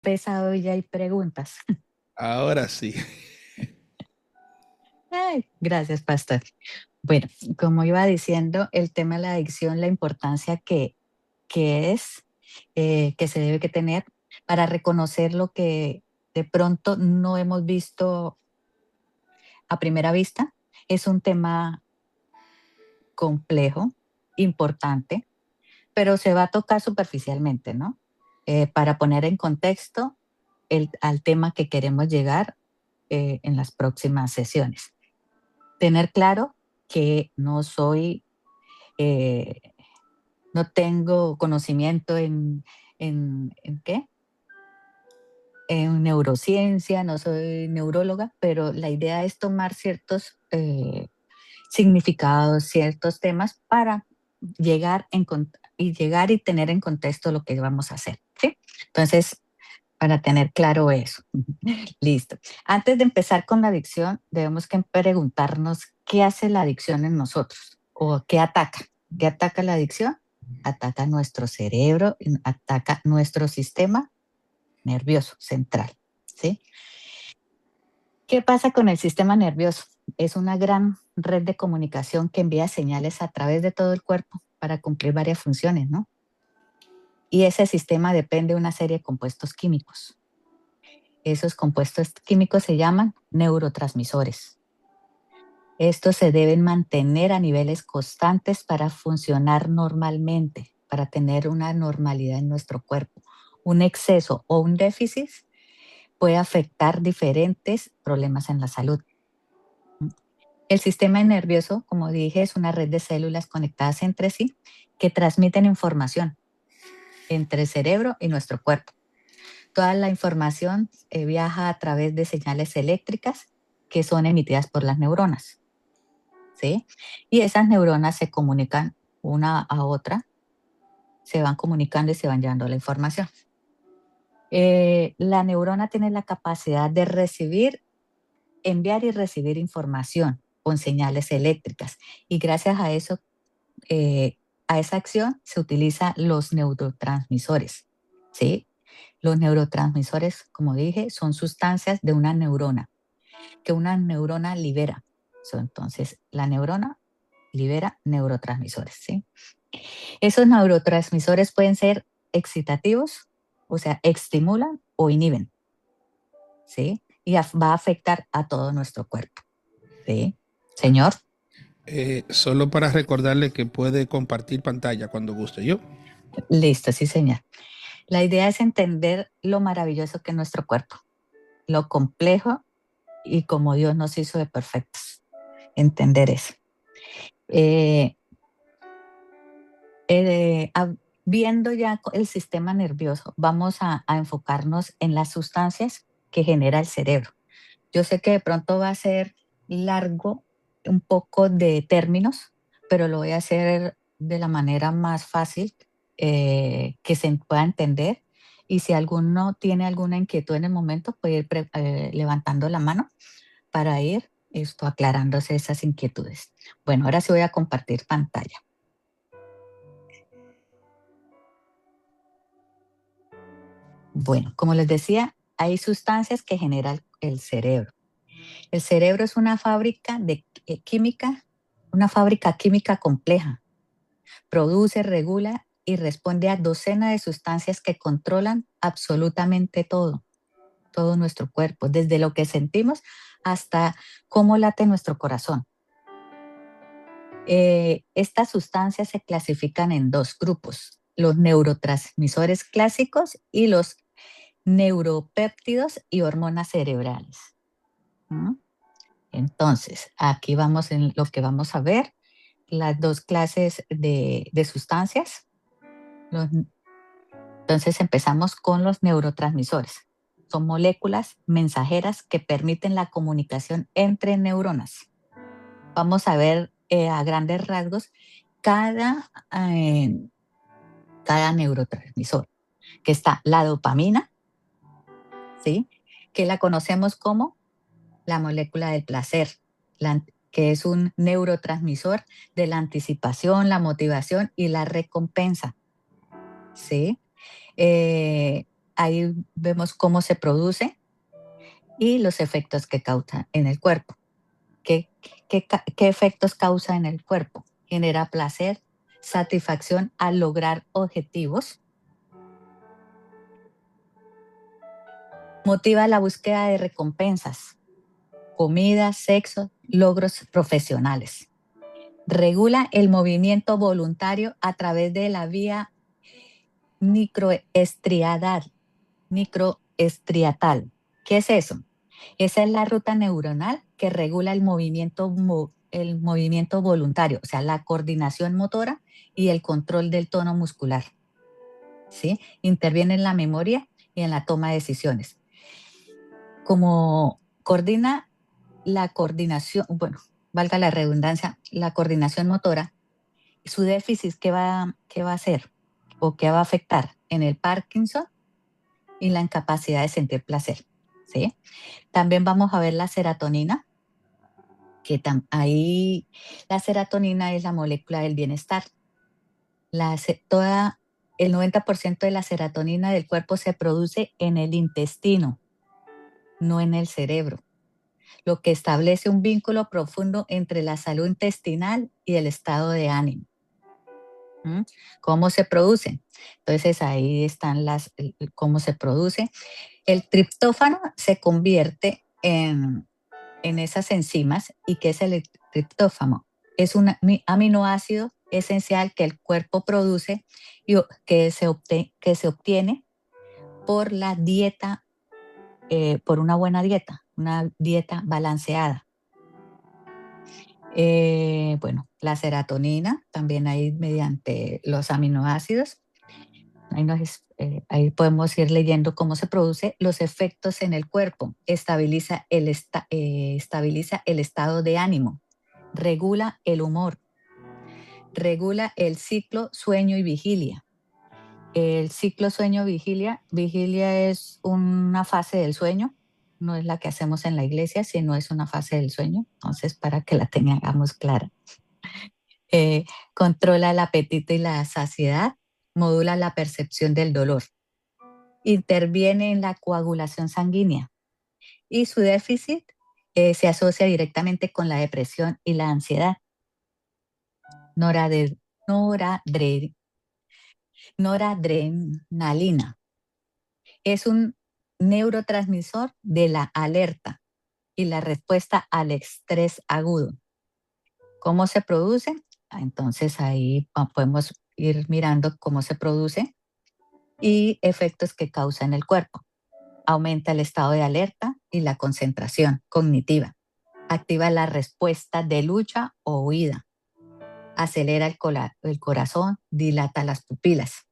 empezado y ya hay preguntas. Ahora sí. Ay, gracias, pastor. Bueno, como iba diciendo, el tema de la adicción, la importancia que es, que se debe que tener para reconocer lo que de pronto no hemos visto a primera vista, es un tema complejo, importante, pero se va a tocar superficialmente, ¿no? Para poner en contexto al tema que queremos llegar en las próximas sesiones. Tener claro que no soy, eh, no tengo conocimiento ¿en qué? En neurociencia, no soy neuróloga, pero la idea es tomar ciertos significados, ciertos temas para llegar y tener en contexto lo que vamos a hacer, ¿sí? Entonces, para tener claro eso. Listo. Antes de empezar con la adicción, debemos que preguntarnos qué hace la adicción en nosotros o qué ataca. ¿Qué ataca la adicción? Ataca nuestro cerebro, ataca nuestro sistema nervioso central, ¿sí? ¿Qué pasa con el sistema nervioso? Es una gran red de comunicación que envía señales a través de todo el cuerpo para cumplir varias funciones, ¿no? Y ese sistema depende de una serie de compuestos químicos. Esos compuestos químicos se llaman neurotransmisores. Estos se deben mantener a niveles constantes para funcionar normalmente, para tener una normalidad en nuestro cuerpo. Un exceso o un déficit puede afectar diferentes problemas en la salud. El sistema nervioso, como dije, es una red de células conectadas entre sí que transmiten información entre el cerebro y nuestro cuerpo. Toda la información viaja a través de señales eléctricas que son emitidas por las neuronas, ¿sí? Y esas neuronas se comunican una a otra, se van comunicando y se van llevando la información. La neurona tiene la capacidad de enviar y recibir información con señales eléctricas. Y gracias a eso, a esa acción se utilizan los neurotransmisores, ¿sí? Los neurotransmisores, como dije, son sustancias de una neurona, que una neurona libera. Entonces, la neurona libera neurotransmisores, ¿sí? Esos neurotransmisores pueden ser excitativos, o sea, estimulan o inhiben, ¿sí? Y va a afectar a todo nuestro cuerpo, ¿sí? Señor. Solo para recordarle que puede compartir pantalla cuando guste yo. Listo, sí, señor. La idea es entender lo maravilloso que es nuestro cuerpo, lo complejo y como Dios nos hizo de perfectos. Entender eso. Eh, eh, a- Viendo ya el sistema nervioso, vamos a enfocarnos en las sustancias que genera el cerebro. Yo sé que de pronto va a ser largo un poco de términos, pero lo voy a hacer de la manera más fácil que se pueda entender. Y si alguno tiene alguna inquietud en el momento, puede ir levantando la mano para ir aclarándose esas inquietudes. Bueno, ahora sí voy a compartir pantalla. Bueno, como les decía, hay sustancias que genera el cerebro. El cerebro es una fábrica de química, una fábrica química compleja. Produce, regula y responde a docenas de sustancias que controlan absolutamente todo, todo nuestro cuerpo, desde lo que sentimos hasta cómo late nuestro corazón. Estas sustancias se clasifican en dos grupos, los neurotransmisores clásicos y los neuropéptidos y hormonas cerebrales. ¿Mm? Entonces, aquí vamos en lo que vamos a ver, las dos clases de sustancias. Entonces empezamos con los neurotransmisores. Son moléculas mensajeras que permiten la comunicación entre neuronas. Vamos a ver a grandes rasgos cada, eh, cada neurotransmisor, que está la dopamina, ¿sí? Que la conocemos como la molécula del placer, que es un neurotransmisor de la anticipación, la motivación y la recompensa, ¿sí? Eh, ahí vemos cómo se produce y los efectos que causa en el cuerpo. ¿Qué efectos causa en el cuerpo? Genera placer, satisfacción al lograr objetivos, motiva la búsqueda de recompensas, comida, sexo, logros profesionales. Regula el movimiento voluntario a través de la vía microestriatal. ¿Qué es eso? Esa es la ruta neuronal que regula el movimiento voluntario, o sea, la coordinación motora y el control del tono muscular. ¿Sí? Interviene en la memoria y en la toma de decisiones. Como coordina la coordinación, bueno, valga la redundancia, la coordinación motora, su déficit, ¿qué va a hacer o qué va a afectar? En el Parkinson y la incapacidad de sentir placer. ¿Sí? También vamos a ver la serotonina, que ahí la serotonina es la molécula del bienestar. El 90% de la serotonina del cuerpo se produce en el intestino, no en el cerebro, lo que establece un vínculo profundo entre la salud intestinal y el estado de ánimo. ¿Cómo se produce? Entonces ahí están cómo se produce. El triptófano se convierte en esas enzimas. ¿Y qué es el triptófano? Es un aminoácido esencial que el cuerpo produce y que se obtiene por la dieta, por una buena dieta, una dieta balanceada. Bueno, la serotonina también ahí mediante los aminoácidos. Ahí podemos ir leyendo cómo se produce, los efectos en el cuerpo, estabiliza el estado de ánimo, regula el humor, regula el ciclo sueño y vigilia. El ciclo sueño-vigilia, vigilia es una fase del sueño, no es la que hacemos en la iglesia, sino es una fase del sueño, entonces para que la tengamos clara. Controla el apetito y la saciedad, modula la percepción del dolor, interviene en la coagulación sanguínea y su déficit se asocia directamente con la depresión y la ansiedad. Noradrenalina es un neurotransmisor de la alerta y la respuesta al estrés agudo. ¿Cómo se produce? Entonces ahí podemos ir mirando cómo se produce y efectos que causa en el cuerpo. Aumenta el estado de alerta y la concentración cognitiva. Activa la respuesta de lucha o huida. Acelera el corazón, dilata las pupilas.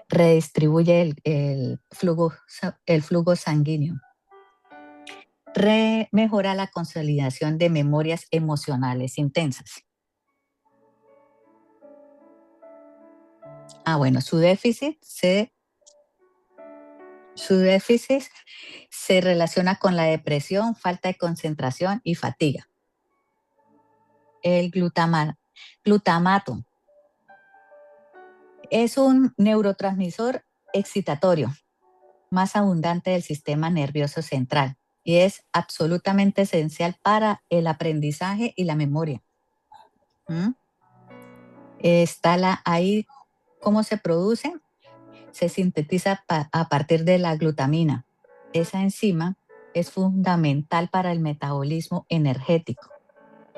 Redistribuye el flujo sanguíneo. Mejora la consolidación de memorias emocionales intensas. Bueno, su déficit se relaciona con la depresión, falta de concentración y fatiga. El glutamato es un neurotransmisor excitatorio más abundante del sistema nervioso central y es absolutamente esencial para el aprendizaje y la memoria. Está ahí, ¿cómo se produce? Se sintetiza a partir de la glutamina. Esa enzima es fundamental para el metabolismo energético.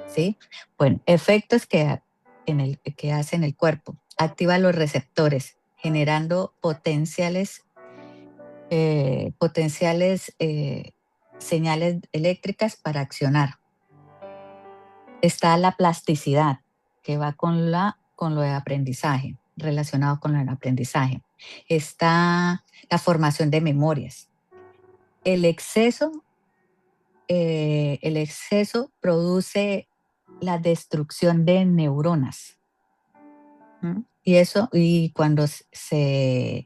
¿Sí? Bueno, efectos que hace en el cuerpo. Activa los receptores, generando potenciales señales eléctricas para accionar. Está la plasticidad, que va con lo de aprendizaje, relacionado con el aprendizaje. Está la formación de memorias. El exceso produce la destrucción de neuronas. Y cuando se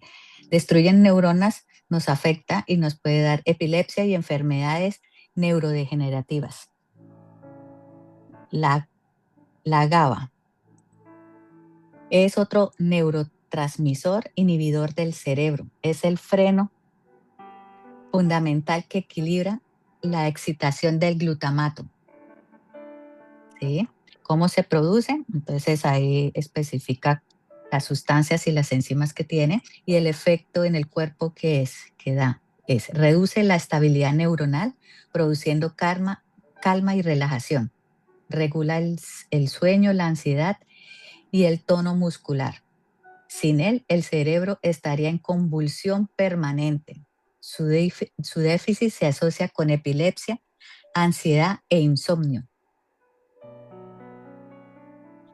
destruyen neuronas, nos afecta y nos puede dar epilepsia y enfermedades neurodegenerativas. La GABA es otro neurotransmisor inhibidor del cerebro. Es el freno fundamental que equilibra la excitación del glutamato. ¿Sí? ¿Cómo se produce? Entonces ahí especifica las sustancias y las enzimas que tiene y el efecto en el cuerpo que da. Reduce la estabilidad neuronal, produciendo calma y relajación. Regula el sueño, la ansiedad y el tono muscular. Sin él, el cerebro estaría en convulsión permanente. Su déficit se asocia con epilepsia, ansiedad e insomnio.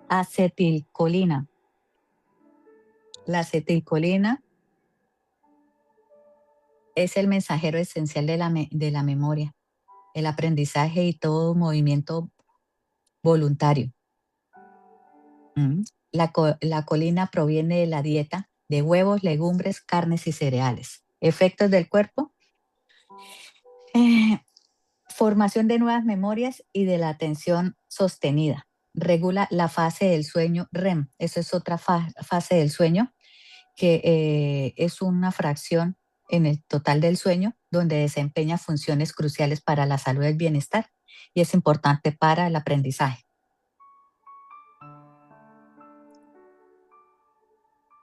Acetilcolina. La acetilcolina es el mensajero esencial de la memoria, el aprendizaje y todo movimiento voluntario. La colina proviene de la dieta de huevos, legumbres, carnes y cereales. Efectos del cuerpo. Formación de nuevas memorias y de la atención sostenida. Regula la fase del sueño REM. Eso es otra fase del sueño que es una fracción en el total del sueño donde desempeña funciones cruciales para la salud y el bienestar y es importante para el aprendizaje.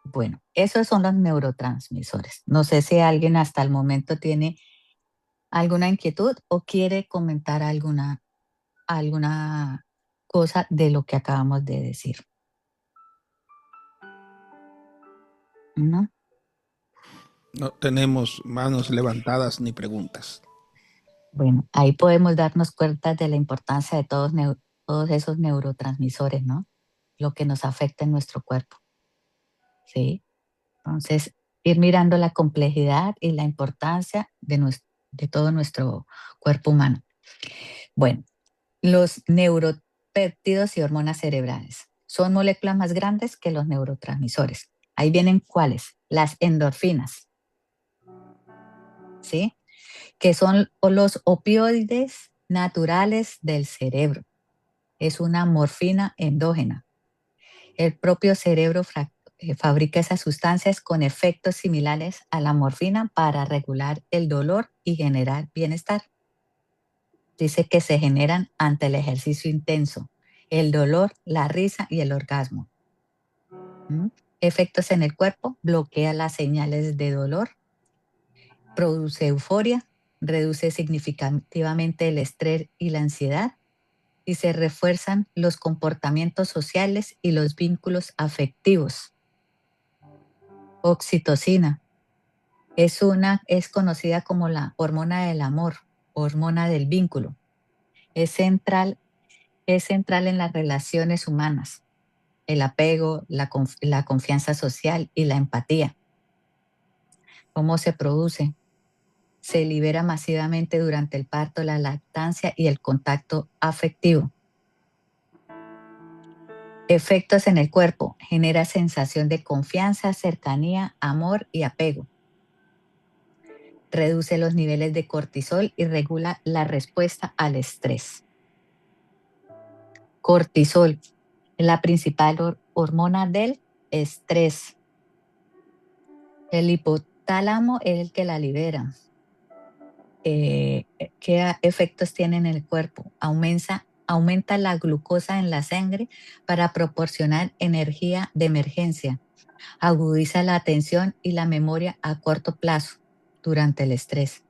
Bueno, esos son los neurotransmisores. No sé si alguien hasta el momento tiene alguna inquietud o quiere comentar alguna cosa de lo que acabamos de decir. ¿No? No tenemos manos levantadas ni preguntas. Bueno, ahí podemos darnos cuenta de la importancia de todos esos neurotransmisores, ¿no? Lo que nos afecta en nuestro cuerpo. ¿Sí? Entonces, ir mirando la complejidad y la importancia de todo nuestro cuerpo humano. Bueno, los neuropéptidos y hormonas cerebrales son moléculas más grandes que los neurotransmisores. Ahí vienen cuáles, las endorfinas, ¿sí? Que son los opioides naturales del cerebro. Es una morfina endógena. El propio cerebro fabrica esas sustancias con efectos similares a la morfina para regular el dolor y generar bienestar. Dice que se generan ante el ejercicio intenso, el dolor, la risa y el orgasmo. Efectos en el cuerpo: bloquea las señales de dolor, produce euforia, reduce significativamente el estrés y la ansiedad y se refuerzan los comportamientos sociales y los vínculos afectivos. Oxitocina es conocida como la hormona del amor, hormona del vínculo. Es central en las relaciones humanas, el apego, la confianza social y la empatía. ¿Cómo se produce? Se libera masivamente durante el parto, la lactancia y el contacto afectivo. Efectos en el cuerpo: genera sensación de confianza, cercanía, amor y apego. Reduce los niveles de cortisol y regula la respuesta al estrés. Cortisol es la principal hormona del estrés. El hipotálamo es el que la libera. ¿Qué efectos tiene en el cuerpo? Aumenta la glucosa en la sangre para proporcionar energía de emergencia. Agudiza la atención y la memoria a corto plazo durante el estrés.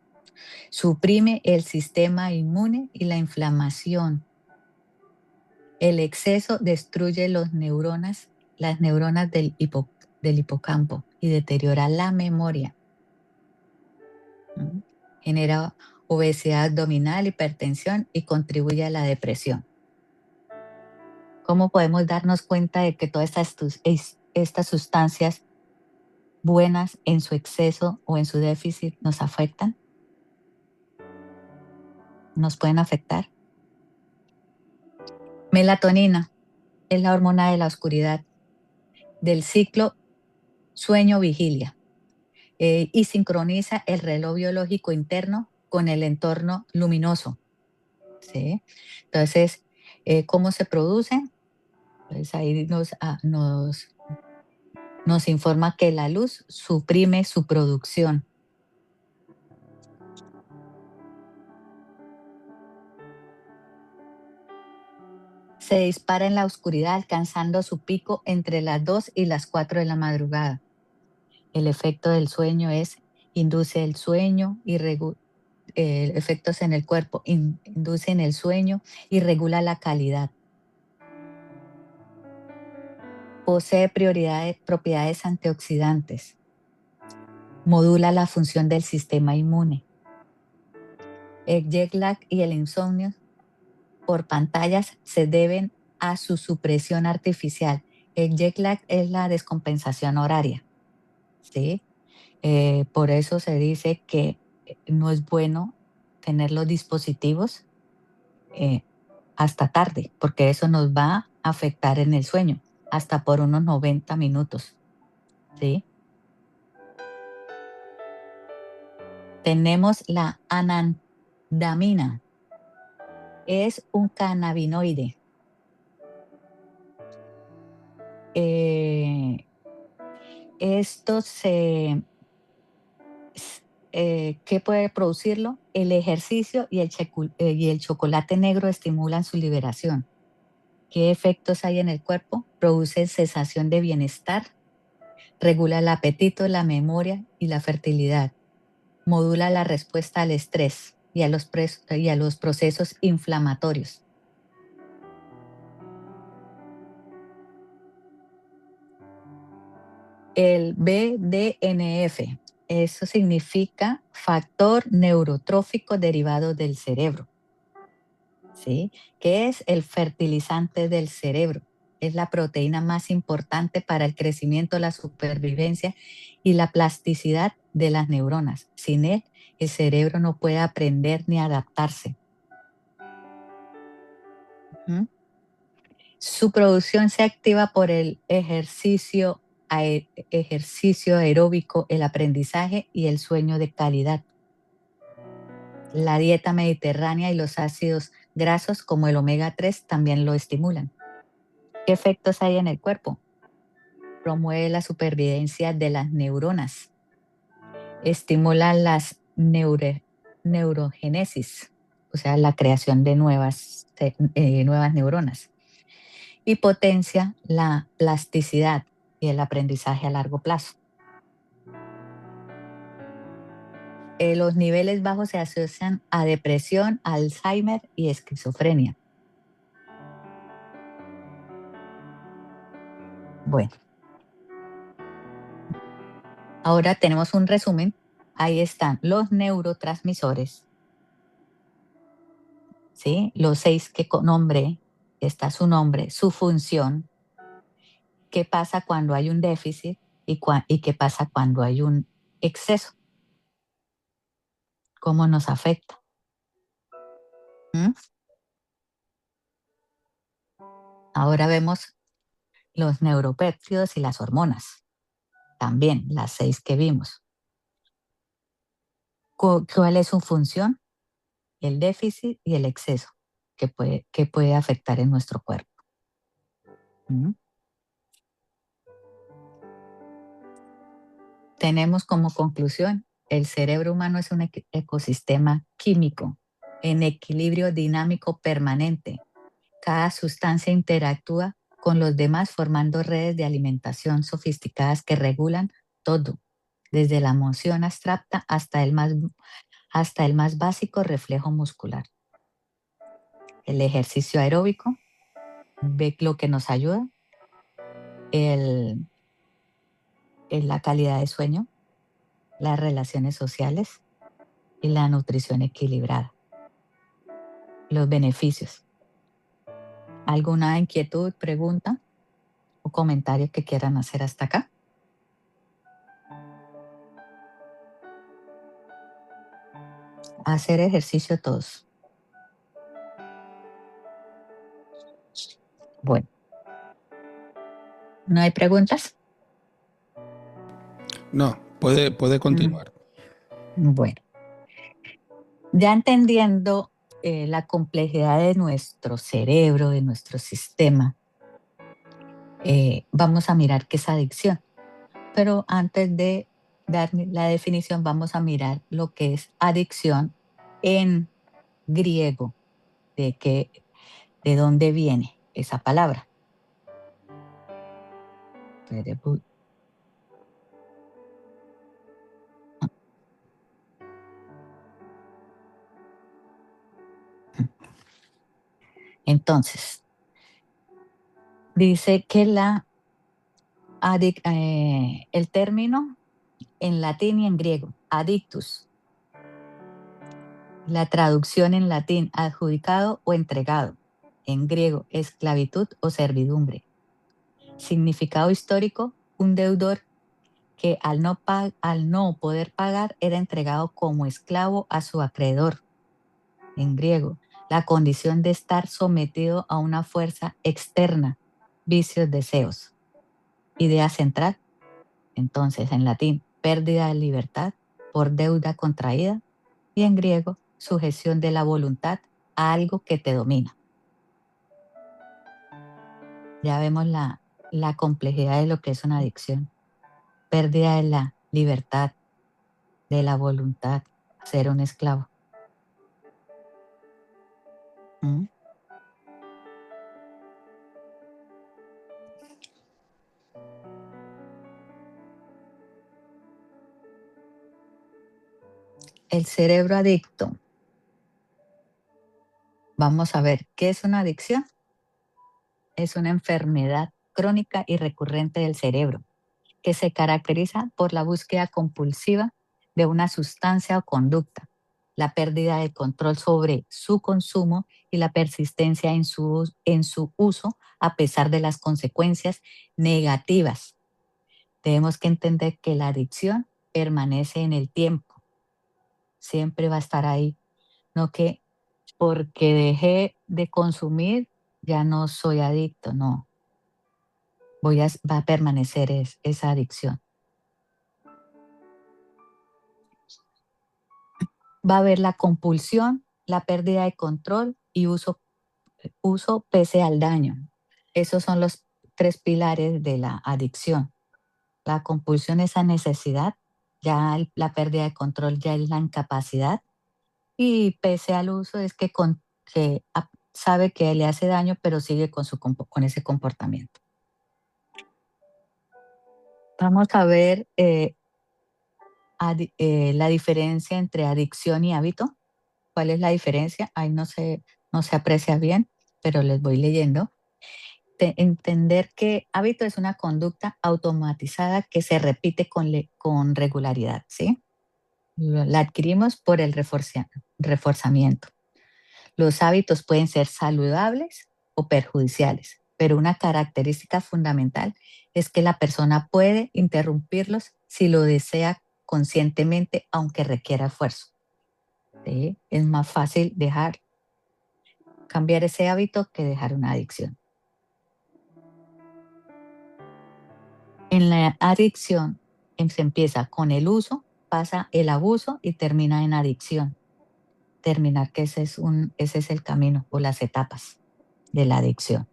Suprime el sistema inmune y la inflamación. El exceso destruye las neuronas del hipocampo y deteriora la memoria. Genera obesidad abdominal, hipertensión y contribuye a la depresión. ¿Cómo podemos darnos cuenta de que todas estas sustancias buenas en su exceso o en su déficit nos afectan? ¿Nos pueden afectar? Melatonina es la hormona de la oscuridad, del ciclo sueño-vigilia, y sincroniza el reloj biológico interno con el entorno luminoso. ¿Sí? Entonces, ¿cómo se produce? Pues ahí nos nos informa que la luz suprime su producción. Se dispara en la oscuridad alcanzando su pico entre las 2 y las 4 de la madrugada. El efecto del sueño induce el sueño y efectos en el cuerpo, induce en el sueño y regula la calidad. Posee propiedades antioxidantes. Modula la función del sistema inmune. El jet lag y el insomnio por pantallas se deben a su supresión artificial. El jet lag es la descompensación horaria, ¿sí? Por eso se dice que no es bueno tener los dispositivos hasta tarde, porque eso nos va a afectar en el sueño, hasta por unos 90 minutos, ¿sí? Tenemos la anandamina. Es un cannabinoide. Esto ¿qué puede producirlo? El ejercicio y el chocolate negro estimulan su liberación. ¿Qué efectos hay en el cuerpo? Produce sensación de bienestar, regula el apetito, la memoria y la fertilidad. Modula la respuesta al estrés y a los procesos inflamatorios. El BDNF, eso significa factor neurotrófico derivado del cerebro, ¿sí? Que es el fertilizante del cerebro. Es la proteína más importante para el crecimiento, la supervivencia y la plasticidad de las neuronas. Sin él, el cerebro no puede aprender ni adaptarse. ¿Mm? Su producción se activa por el ejercicio aeróbico, el aprendizaje y el sueño de calidad. La dieta mediterránea y los ácidos grasos como el omega 3 también lo estimulan. ¿Qué efectos hay en el cuerpo? Promueve la supervivencia de las neuronas. Estimula las neurogénesis, o sea, la creación de nuevas neuronas. Y potencia la plasticidad y el aprendizaje a largo plazo. Los niveles bajos se asocian a depresión, Alzheimer y esquizofrenia. Bueno, ahora tenemos un resumen. Ahí están los neurotransmisores, ¿sí? Los 6 que nombré, está su nombre, su función, qué pasa cuando hay un déficit y qué pasa cuando hay un exceso, cómo nos afecta. ¿Mm? Ahora vemos los neuropéptidos y las hormonas, también las 6 que vimos. ¿Cuál es su función? El déficit y el exceso que puede afectar en nuestro cuerpo. ¿Mm? Tenemos como conclusión, el cerebro humano es un ecosistema químico en equilibrio dinámico permanente. Cada sustancia interactúa con los demás formando redes de alimentación sofisticadas que regulan todo, desde la emoción abstracta hasta el más básico reflejo muscular. El ejercicio aeróbico, ve lo que nos ayuda, la calidad de sueño, las relaciones sociales y la nutrición equilibrada. Los beneficios. ¿Alguna inquietud, pregunta o comentario que quieran hacer hasta acá? Hacer ejercicio todos. Bueno, ¿no hay preguntas? No, puede continuar. Bueno, ya entendiendo la complejidad de nuestro cerebro, de nuestro sistema, vamos a mirar qué es adicción. Pero antes de dar la definición, vamos a mirar lo que es adicción en griego, de dónde viene esa palabra. Entonces, dice que el término en latín y en griego, adictus, la traducción en latín, adjudicado o entregado, en griego, esclavitud o servidumbre. Significado histórico, un deudor que al no poder pagar era entregado como esclavo a su acreedor. En griego, la condición de estar sometido a una fuerza externa, vicios, deseos. Idea central, entonces en latín, pérdida de libertad por deuda contraída, y en griego, sujeción de la voluntad a algo que te domina. Ya vemos la complejidad de lo que es una adicción. Pérdida de la libertad, de la voluntad, ser un esclavo. ¿Mm? El cerebro adicto. Vamos a ver, ¿qué es una adicción? Es una enfermedad crónica y recurrente del cerebro que se caracteriza por la búsqueda compulsiva de una sustancia o conducta, la pérdida de control sobre su consumo y la persistencia en su uso a pesar de las consecuencias negativas. Tenemos que entender que la adicción permanece en el tiempo, siempre va a estar ahí, no que porque dejé de consumir ya no soy adicto, no, va a permanecer esa adicción. Va a haber la compulsión, la pérdida de control y uso pese al daño. Esos son los tres pilares de la adicción. La compulsión es la necesidad, ya la pérdida de control ya es la incapacidad, y pese al uso es que sabe que le hace daño, pero sigue con ese comportamiento. Vamos a ver la diferencia entre adicción y hábito. ¿Cuál es la diferencia? Ahí no se aprecia bien, pero les voy leyendo. Entender que hábito es una conducta automatizada que se repite con regularidad, ¿sí? La adquirimos por el reforzamiento. Los hábitos pueden ser saludables o perjudiciales, pero una característica fundamental es que la persona puede interrumpirlos si lo desea conscientemente, aunque requiera esfuerzo. ¿Sí? Es más fácil cambiar ese hábito que dejar una adicción. En la adicción se empieza con el uso, pasa el abuso y termina en adicción. Terminar que ese es el camino o las etapas de la adicción.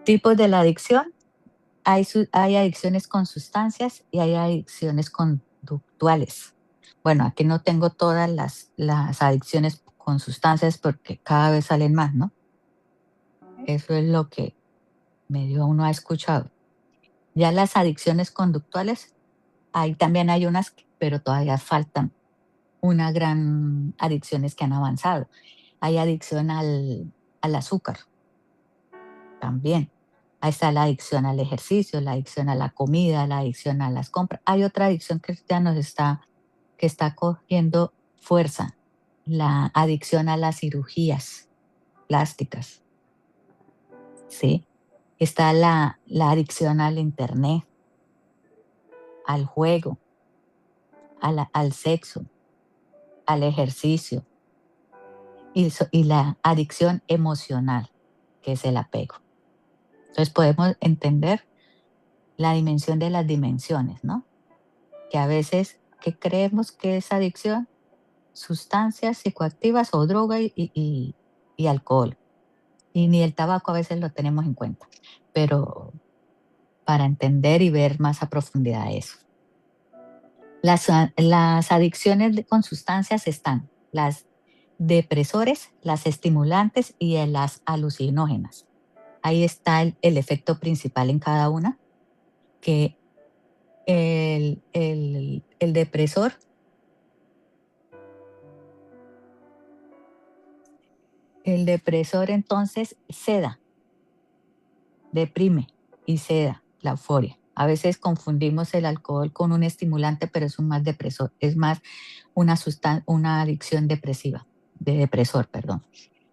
Tipos de la adicción. Hay adicciones con sustancias y hay adicciones conductuales. Bueno, aquí no tengo todas las adicciones con sustancias porque cada vez salen más, ¿no? Eso es lo que medio uno ha escuchado. Ya las adicciones conductuales, ahí también hay unas, pero todavía faltan una gran adicciones que han avanzado. Hay adicción al azúcar también. Ahí está la adicción al ejercicio, la adicción a la comida, la adicción a las compras. Hay otra adicción que ya que está cogiendo fuerza, la adicción a las cirugías plásticas, ¿sí? Está la adicción al internet, al juego, al sexo, al ejercicio y la adicción emocional, que es el apego. Entonces podemos entender la dimensión de las dimensiones, ¿no? Que a veces que creemos que es adicción, sustancias psicoactivas o droga y alcohol. Y ni el tabaco a veces lo tenemos en cuenta. Pero para entender y ver más a profundidad eso. Las adicciones con sustancias están las depresores, las estimulantes y las alucinógenas. Ahí está el efecto principal en cada una, que el depresor entonces seda, deprime y seda la euforia. A veces confundimos el alcohol con un estimulante, pero es un más depresor, es más una adicción depresiva, de depresor, perdón.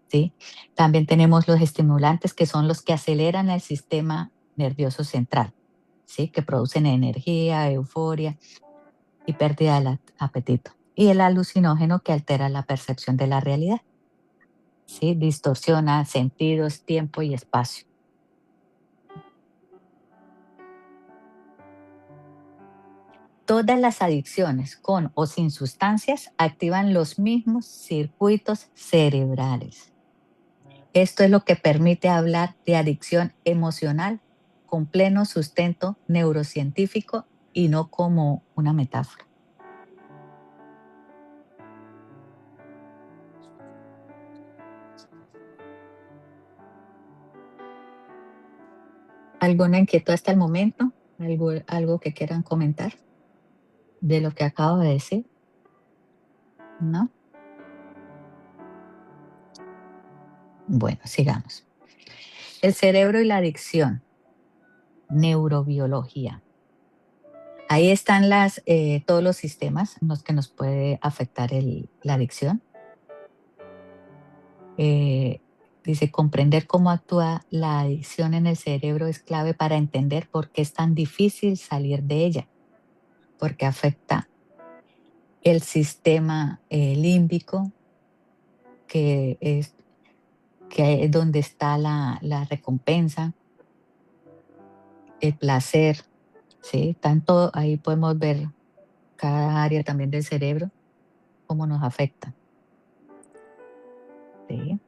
¿Sí? También tenemos los estimulantes, que son los que aceleran el sistema nervioso central, ¿sí? Que producen energía, euforia y pérdida del apetito. Y el alucinógeno, que altera la percepción de la realidad, ¿sí? Distorsiona sentidos, tiempo y espacio. Todas las adicciones con o sin sustancias activan los mismos circuitos cerebrales. Esto es lo que permite hablar de adicción emocional con pleno sustento neurocientífico y no como una metáfora. ¿Alguna inquietud hasta el momento? ¿Algo que quieran comentar de lo que acabo de decir? ¿No? Bueno, sigamos. El cerebro y la adicción. Neurobiología. Ahí están todos los sistemas en los que nos puede afectar la adicción. Dice, comprender cómo actúa la adicción en el cerebro es clave para entender por qué es tan difícil salir de ella, porque afecta el sistema límbico, que es donde está la recompensa, el placer, ¿sí? Tanto ahí podemos ver cada área también del cerebro, cómo nos afecta. ¿Sí?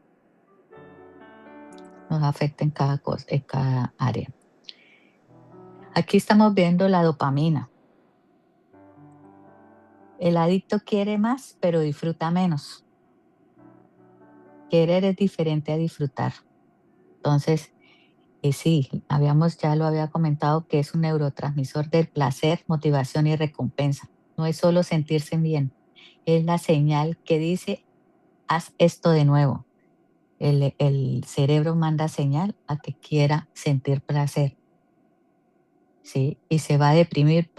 Nos afecta en cada cosa, en cada área. Aquí estamos viendo la dopamina. El adicto quiere más, pero disfruta menos. Querer es diferente a disfrutar. Entonces, sí, ya lo había comentado, que es un neurotransmisor del placer, motivación y recompensa. No es solo sentirse bien, es la señal que dice, haz esto de nuevo. El cerebro manda señal a que quiera sentir placer. ¿Sí? Y se va a deprimir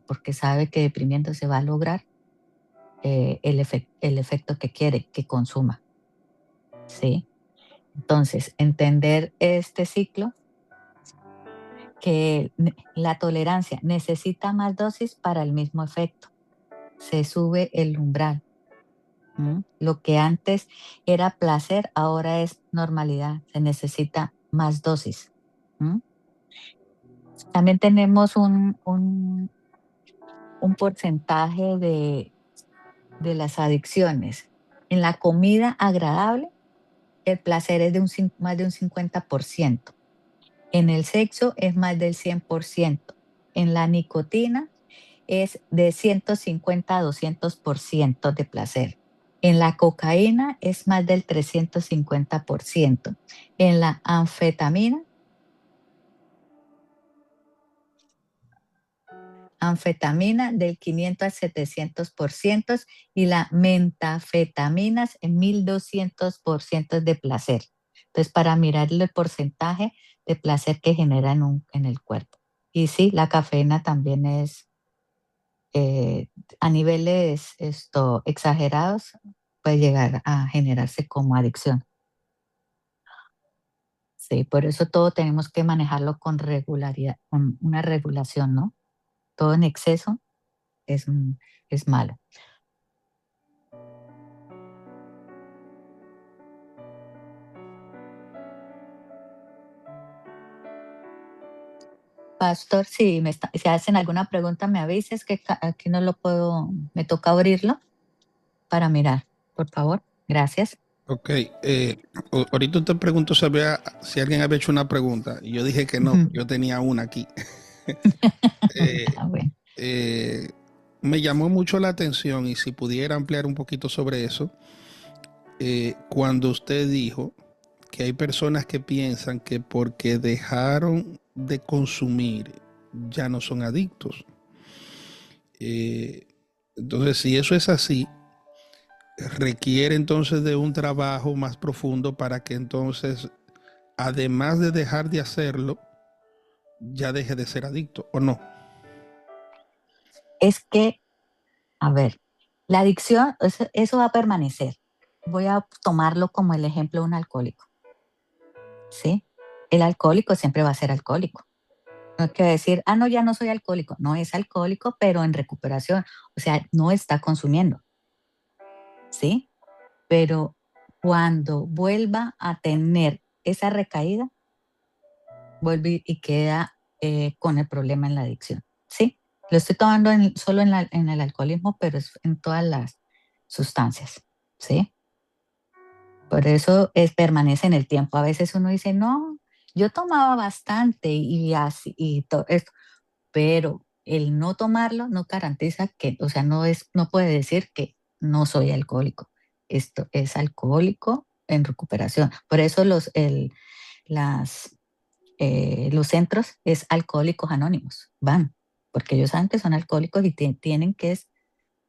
porque sabe que deprimiendo se va a lograr el efecto que quiere, que consuma. ¿Sí? Entonces, entender este ciclo, que la tolerancia necesita más dosis para el mismo efecto. Se sube el umbral. Lo que antes era placer, ahora es normalidad. Se necesita más dosis. También tenemos un porcentaje de las adicciones. En la comida agradable, el placer es más de un 50%. En el sexo es más del 100%. En la nicotina es de 150 a 200% de placer. En la cocaína es más del 350%. En la anfetamina del 500 al 700%, y la metafetaminas en 1200% de placer. Entonces, para mirar el porcentaje de placer que genera en el cuerpo. Y sí, la cafeína también es a niveles exagerados, puede llegar a generarse como adicción. Sí, por eso todo tenemos que manejarlo con regularidad, con una regulación, ¿no? Todo en exceso es malo. Pastor, si si hacen alguna pregunta, me avises, que aquí no lo puedo, me toca abrirlo para mirar, por favor. Gracias. Ok, ahorita te pregunto si alguien había hecho una pregunta y yo dije que no, Ujú. yo tenía una aquí. Eh, Ah, bueno. eh, Me llamó mucho la atención y si pudiera ampliar un poquito sobre eso, cuando usted dijo que hay personas que piensan que porque dejaron de consumir ya no son adictos. Eh, entonces, si eso es así, requiere entonces de un trabajo más profundo para que entonces, además de dejar de hacerlo, ya deje de ser adicto o no. Es que, a ver, la adicción, eso va a permanecer. Voy a tomarlo como el ejemplo de un alcohólico, ¿sí? El alcohólico siempre va a ser alcohólico. No hay que decir, ah, no, ya no soy alcohólico. No es alcohólico, pero en recuperación. O sea, no está consumiendo, ¿sí? Pero cuando vuelva a tener esa recaída, vuelve y queda con el problema en la adicción, ¿sí? Lo estoy tomando solo en el alcoholismo, pero es en todas las sustancias, ¿sí? Por eso permanece en el tiempo. A veces uno dice, no, yo tomaba bastante y así, y todo esto, pero el no tomarlo no garantiza que, o sea, no puede decir que no soy alcohólico. Esto es alcohólico en recuperación. Por eso las, los centros es Alcohólicos Anónimos, van, porque ellos saben que son alcohólicos y tienen que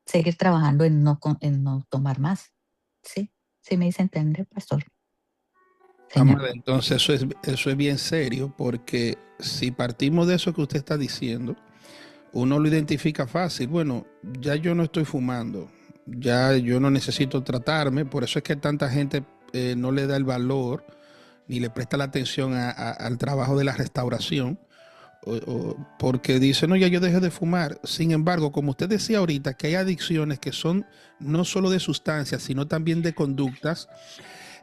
seguir trabajando en no tomar más. ¿Sí? ¿Sí me hice entender, pastor? Señor. Amada, entonces eso es bien serio porque si partimos de eso que usted está diciendo, uno lo identifica fácil. Bueno, ya yo no estoy fumando, ya yo no necesito tratarme, por eso es que tanta gente no le da el valor ni le presta la atención al trabajo de la restauración, porque dice, no, ya yo dejé de fumar. Sin embargo, como usted decía ahorita, que hay adicciones que son no solo de sustancias, sino también de conductas,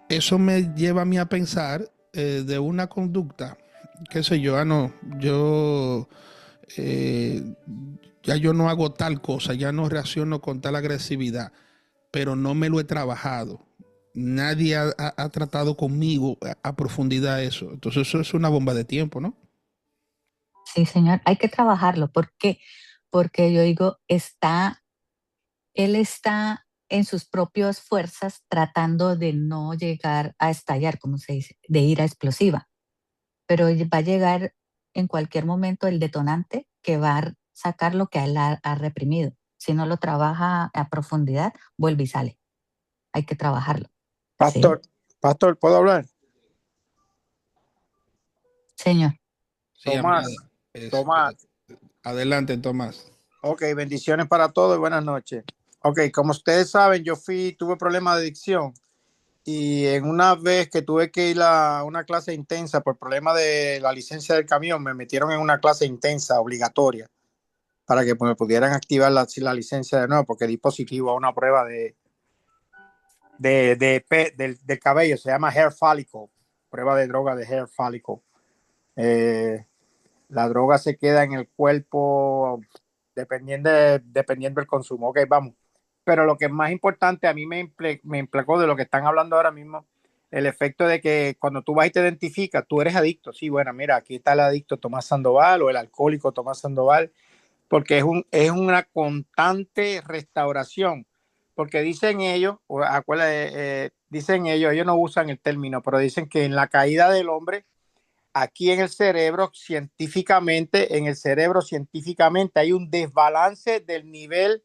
eso me lleva a mí a pensar de una conducta, qué sé yo, no, yo eh, ya yo no hago tal cosa, ya no reacciono con tal agresividad, pero no me lo he trabajado. Nadie ha tratado conmigo a profundidad eso. Entonces eso es una bomba de tiempo, ¿no? Sí, señor, hay que trabajarlo. ¿Por qué? Porque yo digo, él está en sus propias fuerzas tratando de no llegar a estallar, como se dice, de ira explosiva, pero va a llegar en cualquier momento el detonante que va a sacar lo que él ha reprimido. Si no lo trabaja a profundidad, vuelve y sale. Hay que trabajarlo. ¿Sí? Pastor, pastor, ¿puedo hablar? Señor. Sí, amada. Tomás, Este, Tomás. adelante, Tomás. Ok, bendiciones para todos y buenas noches. Ok, como ustedes saben, tuve problemas de adicción y en una vez que tuve que ir a una clase intensa por problema de la licencia del camión, me metieron en una clase intensa, obligatoria, para que me pudieran activar la licencia de nuevo, porque di positivo a una prueba del cabello, se llama hair follicle, prueba de droga de hair follicle. Eh, La droga se queda en el cuerpo dependiendo del consumo. Ok, vamos. Pero lo que es más importante a mí me implacó de lo que están hablando ahora mismo, el efecto de que cuando tú vas y te identificas, tú eres adicto. Sí, bueno, mira, aquí está el adicto Tomás Sandoval o el alcohólico Tomás Sandoval, porque es una constante restauración. Porque dicen ellos, dicen ellos no usan el término, pero dicen que en la caída del hombre aquí en el cerebro científicamente hay un desbalance del nivel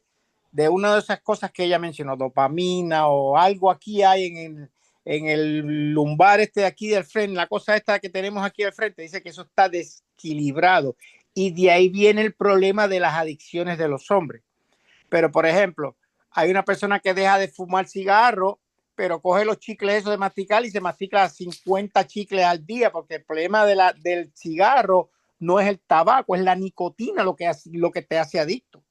de una de esas cosas que ella mencionó, dopamina o algo aquí hay en el lumbar este de aquí del frente, la cosa esta que tenemos aquí al frente, dice que eso está desequilibrado y de ahí viene el problema de las adicciones de los hombres. Pero, por ejemplo, hay una persona que deja de fumar cigarro, pero coge los chicles esos de masticar y se mastica 50 chicles al día, porque el problema del cigarro no es el tabaco, es la nicotina lo que te hace adicto.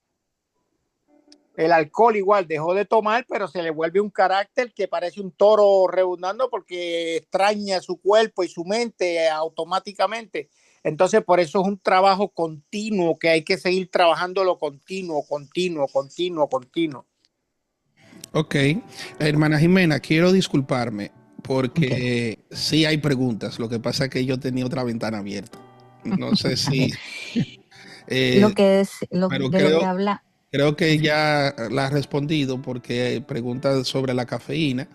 El alcohol igual, dejó de tomar, pero se le vuelve un carácter que parece un toro redundando porque extraña su cuerpo y su mente automáticamente. Entonces, por eso es un trabajo continuo que hay que seguir trabajando lo continuo, continuo, continuo, continuo. Ok, hermana Jimena, quiero disculparme Ok. porque sí hay preguntas. Lo que pasa es que yo tenía otra ventana abierta. No sé A ver. si. Lo que es pero de lo que habla. creo Sí, que sí. ya la has respondido porque pregunta sobre la cafeína.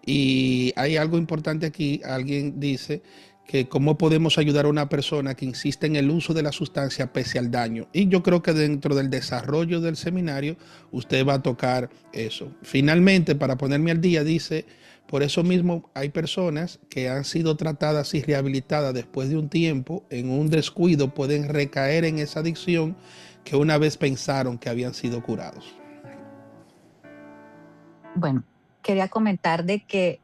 Y hay algo importante aquí. Alguien dice que cómo podemos ayudar a una persona que insiste en el uso de la sustancia pese al daño. Y yo creo que dentro del desarrollo del seminario usted va a tocar eso. Finalmente, para ponerme al día, dice, por eso mismo hay personas que han sido tratadas y rehabilitadas después de un tiempo, en un descuido pueden recaer en esa adicción que una vez pensaron que habían sido curados. Bueno, quería comentar de que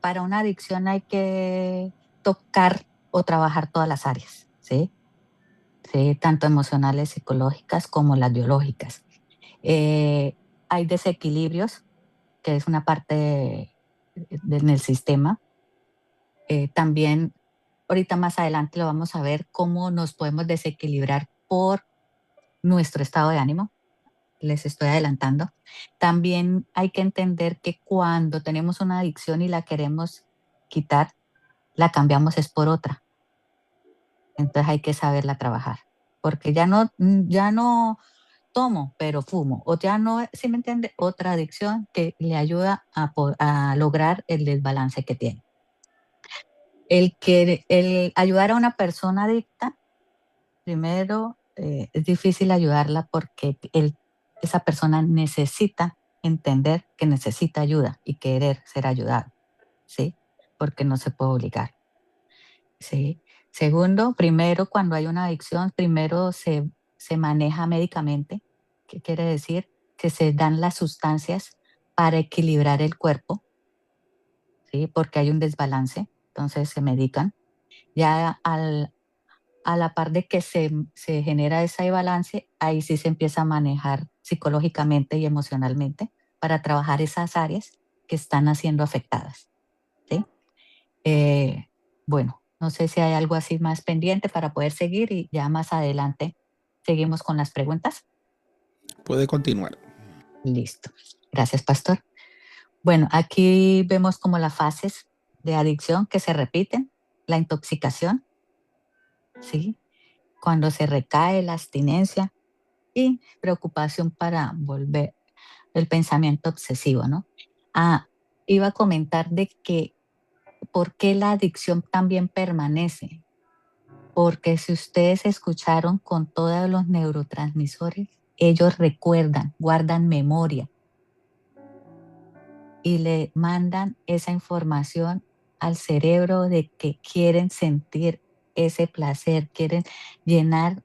para una adicción hay que tocar o trabajar todas las áreas, ¿sí? Sí, tanto emocionales, psicológicas como las biológicas. Eh, Hay desequilibrios, que es una parte en el sistema. También, ahorita más adelante lo vamos a ver cómo nos podemos desequilibrar por nuestro estado de ánimo. Les estoy adelantando. También hay que entender que cuando tenemos una adicción y la queremos quitar, la cambiamos es por otra. Entonces hay que saberla trabajar, porque ya no tomo, pero fumo, o ya no, ¿sí me entiende? Otra adicción que le ayuda a lograr el desbalance que tiene. El ayudar a una persona adicta, primero, es difícil ayudarla porque esa persona necesita entender que necesita ayuda y querer ser ayudado, ¿sí? Porque no se puede obligar, ¿sí? Segundo, primero, cuando hay una adicción, primero se maneja médicamente. ¿Qué quiere decir? Que se dan las sustancias para equilibrar el cuerpo, ¿sí? Porque hay un desbalance, entonces se medican. Ya a la par de que se genera ese balance, ahí sí se empieza a manejar psicológicamente y emocionalmente para trabajar esas áreas que están siendo afectadas, ¿sí? Eh, bueno, no sé si hay algo así más pendiente para poder seguir y ya más adelante seguimos con las preguntas. Puede continuar. Listo. Gracias, pastor. Bueno, aquí vemos como las fases de adicción que se repiten, la intoxicación, ¿sí? Cuando se recae, la abstinencia y preocupación para volver el pensamiento obsesivo, ¿no? Ah, iba a comentar de que por qué la adicción también permanece. Porque si ustedes escucharon con todos los neurotransmisores, ellos recuerdan, guardan memoria y le mandan esa información al cerebro de que quieren sentir ese placer, quieren llenar,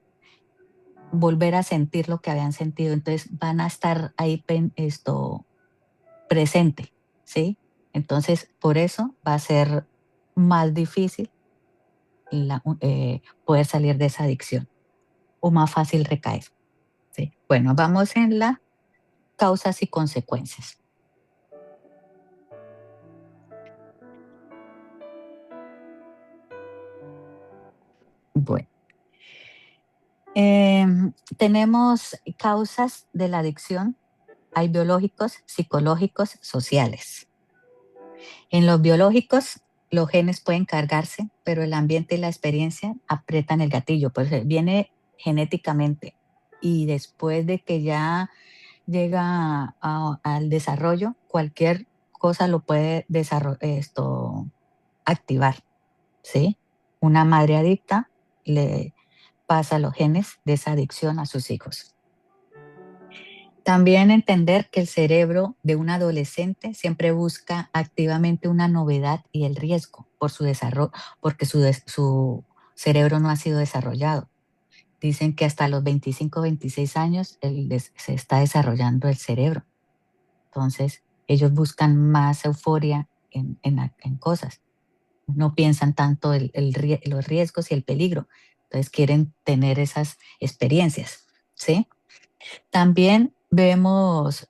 volver a sentir lo que habían sentido. Entonces van a estar ahí presente, ¿sí? Entonces, por eso va a ser más difícil poder salir de esa adicción o más fácil recaer. Sí. Bueno, vamos en las causas y consecuencias. Bueno, tenemos causas de la adicción. Hay biológicos, psicológicos, sociales. En los biológicos, los genes pueden cargarse, pero el ambiente y la experiencia aprietan el gatillo, pues viene genéticamente. Y después de que ya llega al desarrollo, cualquier cosa lo puede activar, ¿sí? Una madre adicta le pasa los genes de esa adicción a sus hijos. También entender que el cerebro de un adolescente siempre busca activamente una novedad y el riesgo por su desarrollo, porque su cerebro no ha sido desarrollado. Dicen que hasta los 25, 26 años se está desarrollando el cerebro. Entonces, ellos buscan más euforia en cosas. No piensan tanto los riesgos y el peligro. Entonces, quieren tener esas experiencias, ¿sí? También vemos,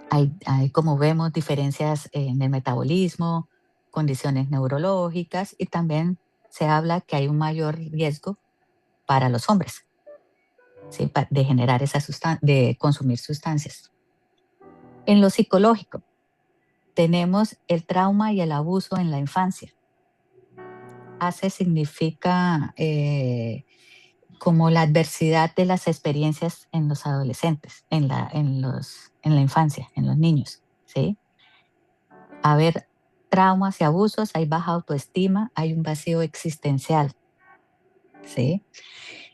hay como vemos diferencias en el metabolismo, condiciones neurológicas y también se habla que hay un mayor riesgo para los hombres, ¿sí? De generar de consumir sustancias. En lo psicológico, tenemos el trauma y el abuso en la infancia. ACE significa como la adversidad de las experiencias en los adolescentes, en la infancia, en los niños, ¿sí? Haber traumas y abusos, hay baja autoestima, hay un vacío existencial, ¿sí?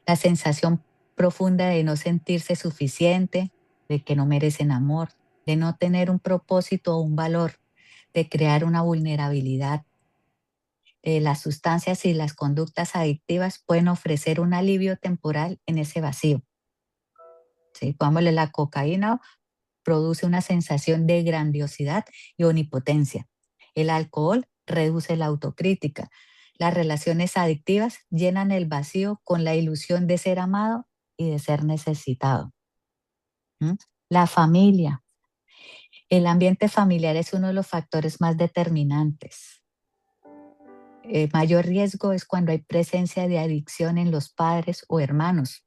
La sensación profunda de no sentirse suficiente, de que no merecen amor, de no tener un propósito o un valor, de crear una vulnerabilidad. Las sustancias y las conductas adictivas pueden ofrecer un alivio temporal en ese vacío. ¿Sí? Pongámosle, la cocaína produce una sensación de grandiosidad y omnipotencia. El alcohol reduce la autocrítica. Las relaciones adictivas llenan el vacío con la ilusión de ser amado y de ser necesitado. ¿Mm? La familia. El ambiente familiar es uno de los factores más determinantes. Mayor riesgo es cuando hay presencia de adicción en los padres o hermanos.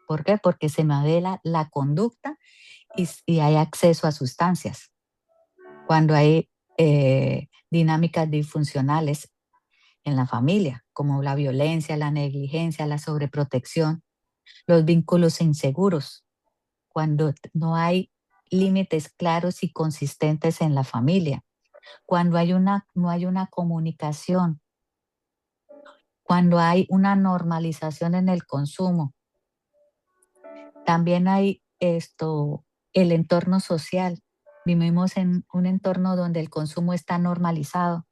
¿Por qué? Porque se modela la conducta y hay acceso a sustancias. Cuando hay dinámicas disfuncionales en la familia, como la violencia, la negligencia, la sobreprotección, los vínculos inseguros, cuando no hay límites claros y consistentes en la familia, cuando no hay una comunicación, cuando hay una normalización en el consumo. También hay el entorno social. Vivimos en un entorno donde el consumo está normalizado,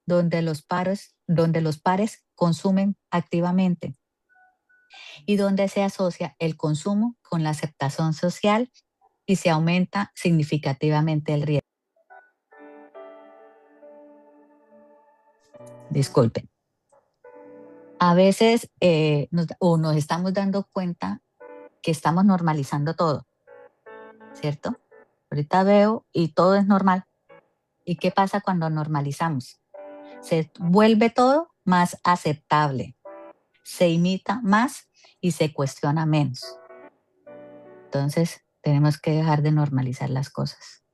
donde los pares consumen activamente y donde se asocia el consumo con la aceptación social y se aumenta significativamente el riesgo. Disculpen. A veces nos estamos dando cuenta que estamos normalizando todo, ¿cierto? Ahorita veo y todo es normal. ¿Y qué pasa cuando normalizamos? Se vuelve todo más aceptable, se imita más y se cuestiona menos. Entonces, tenemos que dejar de normalizar las cosas.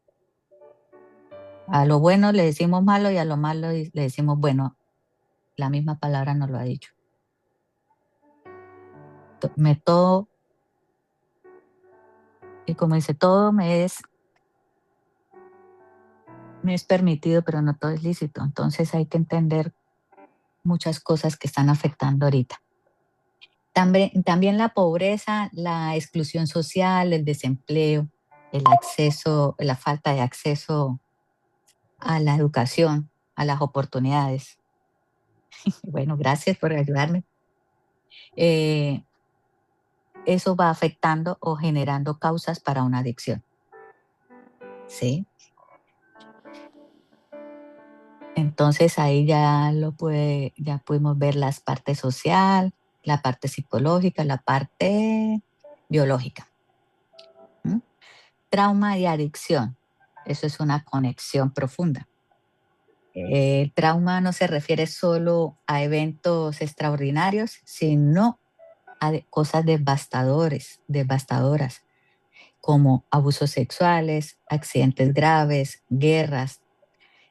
A lo bueno le decimos malo y a lo malo le decimos bueno. La misma palabra nos lo ha dicho. Todo, y como dice, todo me es permitido, pero no todo es lícito. Entonces hay que entender muchas cosas que están afectando ahorita. También la pobreza, la exclusión social, el desempleo, la falta de acceso a la educación, a las oportunidades. Bueno, gracias por ayudarme. Eso va afectando o generando causas para una adicción. ¿Sí? Entonces ahí ya pudimos ver la parte social, la parte psicológica, la parte biológica. ¿Mm? Trauma y adicción. Eso es una conexión profunda. El trauma no se refiere solo a eventos extraordinarios, sino a cosas devastadoras, como abusos sexuales, accidentes graves, guerras,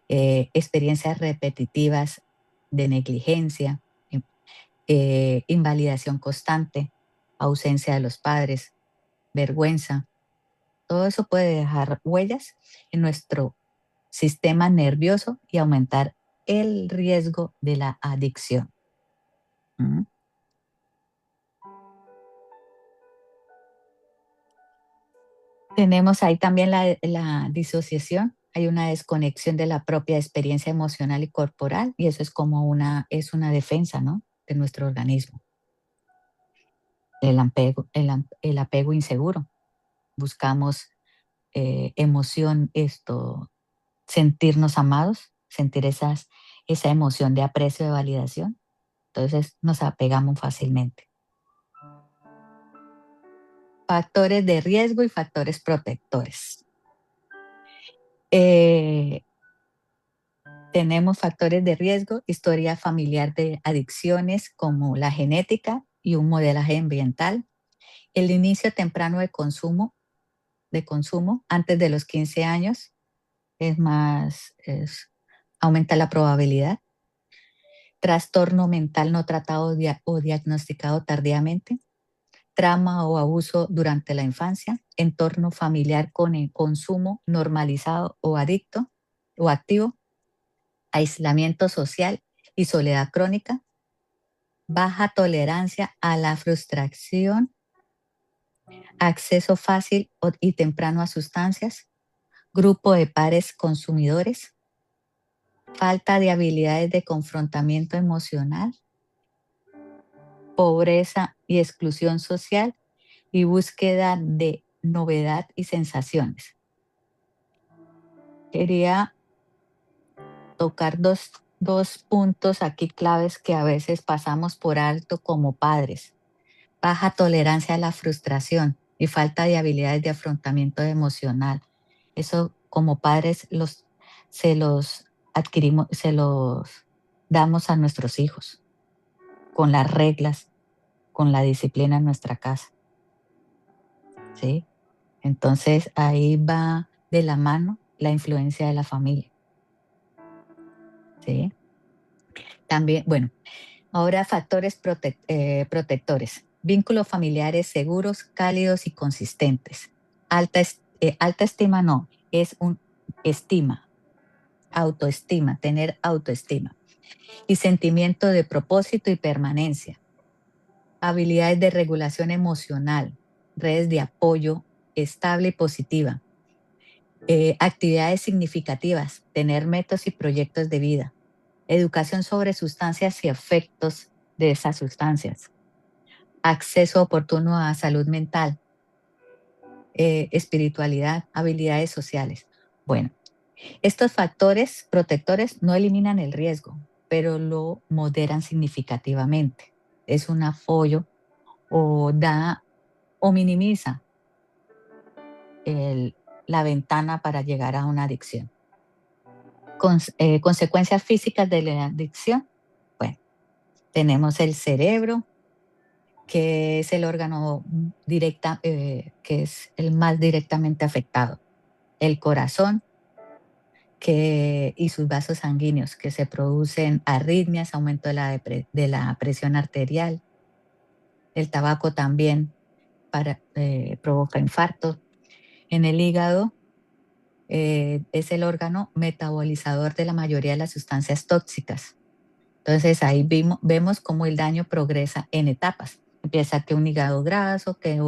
experiencias repetitivas de negligencia, invalidación constante, ausencia de los padres, vergüenza. Todo eso puede dejar huellas en nuestro sistema nervioso y aumentar el riesgo de la adicción. ¿Mm? Tenemos ahí también la disociación. Hay una desconexión de la propia experiencia emocional y corporal, y eso es como una defensa, ¿no?, de nuestro organismo. El apego inseguro. Buscamos emoción, sentirnos amados, sentir esa emoción de aprecio, de validación. Entonces nos apegamos fácilmente. Factores de riesgo y factores protectores. Tenemos factores de riesgo, historia familiar de adicciones como la genética y un modelaje ambiental, el inicio temprano de consumo antes de los 15 años, aumenta la probabilidad. Trastorno mental no tratado o diagnosticado tardíamente, trauma o abuso durante la infancia, entorno familiar con el consumo normalizado o adicto o activo, aislamiento social y soledad crónica, baja tolerancia a la frustración, acceso fácil y temprano a sustancias, grupo de pares consumidores, falta de habilidades de confrontamiento emocional, pobreza y exclusión social y búsqueda de novedad y sensaciones. Quería tocar dos puntos aquí claves que a veces pasamos por alto como padres. Baja tolerancia a la frustración y falta de habilidades de afrontamiento emocional. Eso como padres se los adquirimos, se los damos a nuestros hijos con las reglas, con la disciplina en nuestra casa. ¿Sí? Entonces ahí va de la mano la influencia de la familia. ¿Sí? También, bueno, ahora factores protectores. Vínculos familiares seguros, cálidos y consistentes. Alta estima no, es un estima, autoestima, tener autoestima. Y sentimiento de propósito y permanencia. Habilidades de regulación emocional, redes de apoyo estable y positiva. Actividades significativas, tener metas y proyectos de vida. Educación sobre sustancias y efectos de esas sustancias. Acceso oportuno a salud mental, espiritualidad, habilidades sociales. Bueno, estos factores protectores no eliminan el riesgo, pero lo moderan significativamente. Es un apoyo o da o minimiza la ventana para llegar a una adicción. Consecuencias físicas de la adicción. Bueno, tenemos el cerebro, que es el órgano que es el más directamente afectado. El corazón y sus vasos sanguíneos, que se producen arritmias, aumento de la presión arterial. El tabaco también provoca infarto. En el hígado es el órgano metabolizador de la mayoría de las sustancias tóxicas. Entonces ahí vemos cómo el daño progresa en etapas. Empieza que un hígado graso, que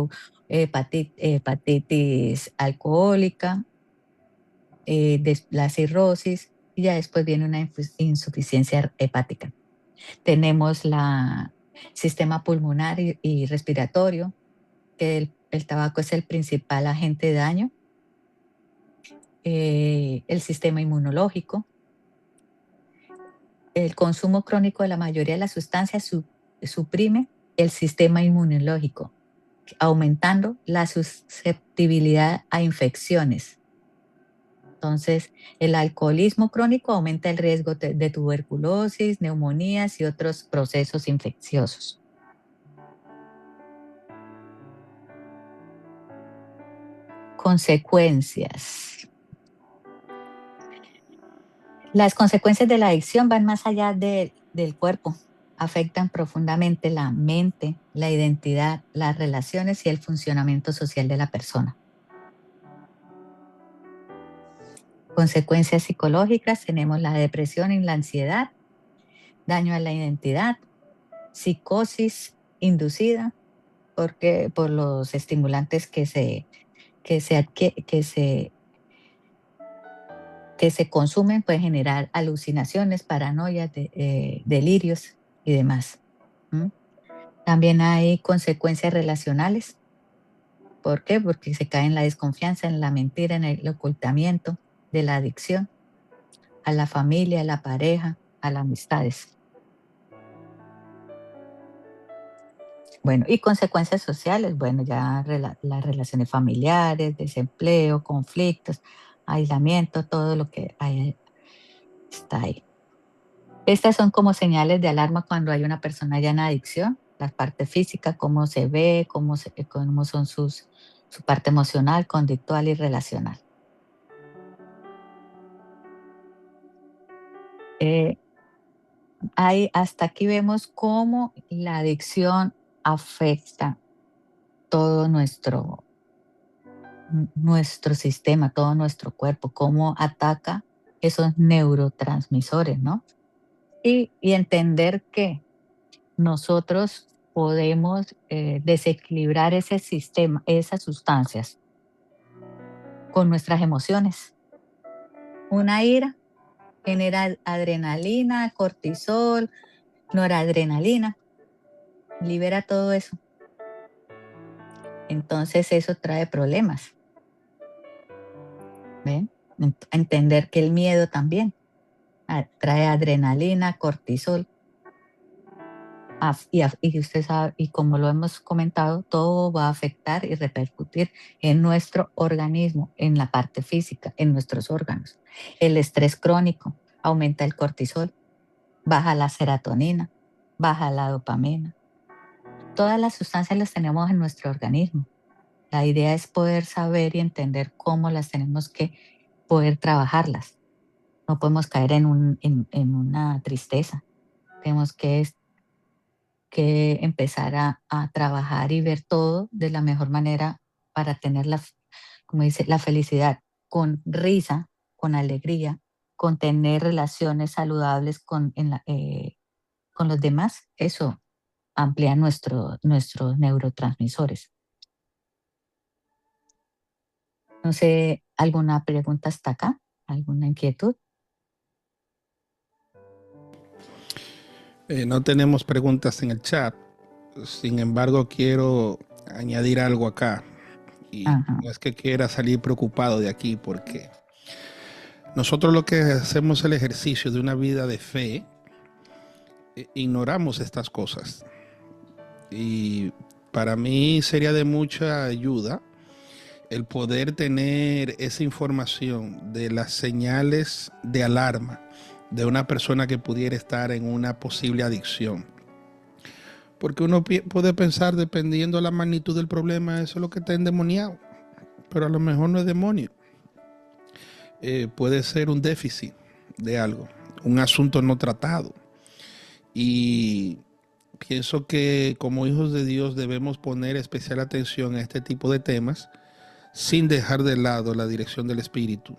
hepatitis alcohólica, la cirrosis, y ya después viene una insuficiencia hepática. Tenemos el sistema pulmonar y respiratorio, que el tabaco es el principal agente de daño. El sistema inmunológico. El consumo crónico de la mayoría de las sustancias suprime el sistema inmunológico, aumentando la susceptibilidad a infecciones. Entonces, el alcoholismo crónico aumenta el riesgo de tuberculosis, neumonías y otros procesos infecciosos. Consecuencias. Las consecuencias de la adicción van más allá del cuerpo. Afectan profundamente la mente, la identidad, las relaciones y el funcionamiento social de la persona. Consecuencias psicológicas, tenemos la depresión y la ansiedad, daño a la identidad, psicosis inducida por los estimulantes que se consumen, puede generar alucinaciones, paranoias, delirios y demás. ¿Mm? También hay consecuencias relacionales. ¿Por qué? Porque se cae en la desconfianza, en la mentira, en el ocultamiento de la adicción a la familia, a la pareja, a las amistades. Bueno, y consecuencias sociales, bueno, ya las relaciones familiares, desempleo, conflictos, aislamiento, todo lo que hay, está ahí. Estas son como señales de alarma cuando hay una persona ya en adicción, la parte física, cómo se ve, cómo son su parte emocional, conductual y relacional. Hasta aquí vemos cómo la adicción afecta todo nuestro sistema, todo nuestro cuerpo, cómo ataca esos neurotransmisores, ¿no? Y entender que nosotros podemos desequilibrar ese sistema, esas sustancias, con nuestras emociones. Una ira genera adrenalina, cortisol, noradrenalina, libera todo eso. Entonces eso trae problemas. ¿Ven? Entender que el miedo también trae adrenalina, cortisol. Y usted sabe, y como lo hemos comentado, todo va a afectar y repercutir en nuestro organismo, en la parte física, en nuestros órganos. El estrés crónico aumenta el cortisol, baja la serotonina, baja la dopamina. Todas las sustancias las tenemos en nuestro organismo. La idea es poder saber y entender cómo las tenemos que poder trabajarlas. No podemos caer en una tristeza. Tenemos que empezar a trabajar y ver todo de la mejor manera para tener como dice, la felicidad con risa, con alegría, con tener relaciones saludables con los demás. Eso amplía nuestros neurotransmisores. No sé, ¿alguna pregunta hasta acá? ¿Alguna inquietud? No tenemos preguntas en el chat. Sin embargo, quiero añadir algo acá. Y Ajá. no es que quiera salir preocupado de aquí, porque nosotros lo que hacemos es el ejercicio de una vida de fe, ignoramos estas cosas. Y para mí sería de mucha ayuda el poder tener esa información de las señales de alarma de una persona que pudiera estar en una posible adicción. Porque uno puede pensar, dependiendo de la magnitud del problema, eso es lo que está endemoniado. Pero a lo mejor no es demonio. Puede ser un déficit de algo, un asunto no tratado. Y pienso que como hijos de Dios debemos poner especial atención a este tipo de temas sin dejar de lado la dirección del Espíritu.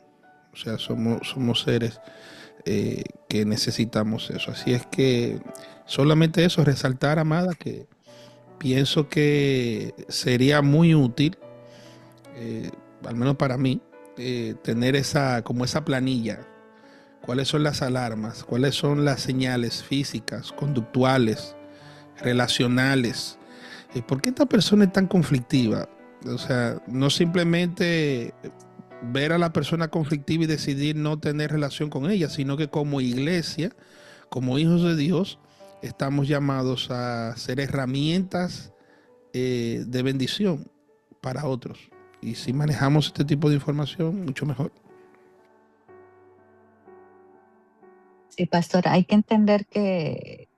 O sea, somos seres que necesitamos eso. Así es que solamente eso, resaltar, amada, que pienso que sería muy útil, al menos para mí, tener como esa planilla. ¿Cuáles son las alarmas? ¿Cuáles son las señales físicas, conductuales, relacionales? ¿Por qué esta persona es tan conflictiva? O sea, no simplemente ver a la persona conflictiva y decidir no tener relación con ella, sino que como iglesia, como hijos de Dios, estamos llamados a ser herramientas de bendición para otros. Y si manejamos este tipo de información, mucho mejor. Sí, pastor, hay que entender que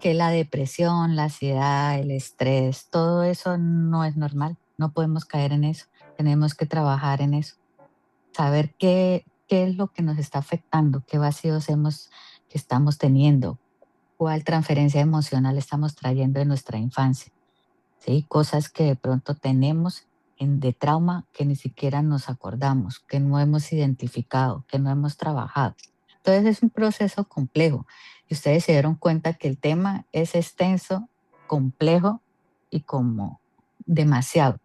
la depresión, la ansiedad, el estrés, todo eso no es normal. No podemos caer en eso. Tenemos que trabajar en eso. Saber qué es lo que nos está afectando, qué vacíos que estamos teniendo, cuál transferencia emocional estamos trayendo de nuestra infancia. ¿Sí? Cosas que de pronto tenemos de trauma que ni siquiera nos acordamos, que no hemos identificado, que no hemos trabajado. Entonces es un proceso complejo. Y ustedes se dieron cuenta que el tema es extenso, complejo y como demasiado.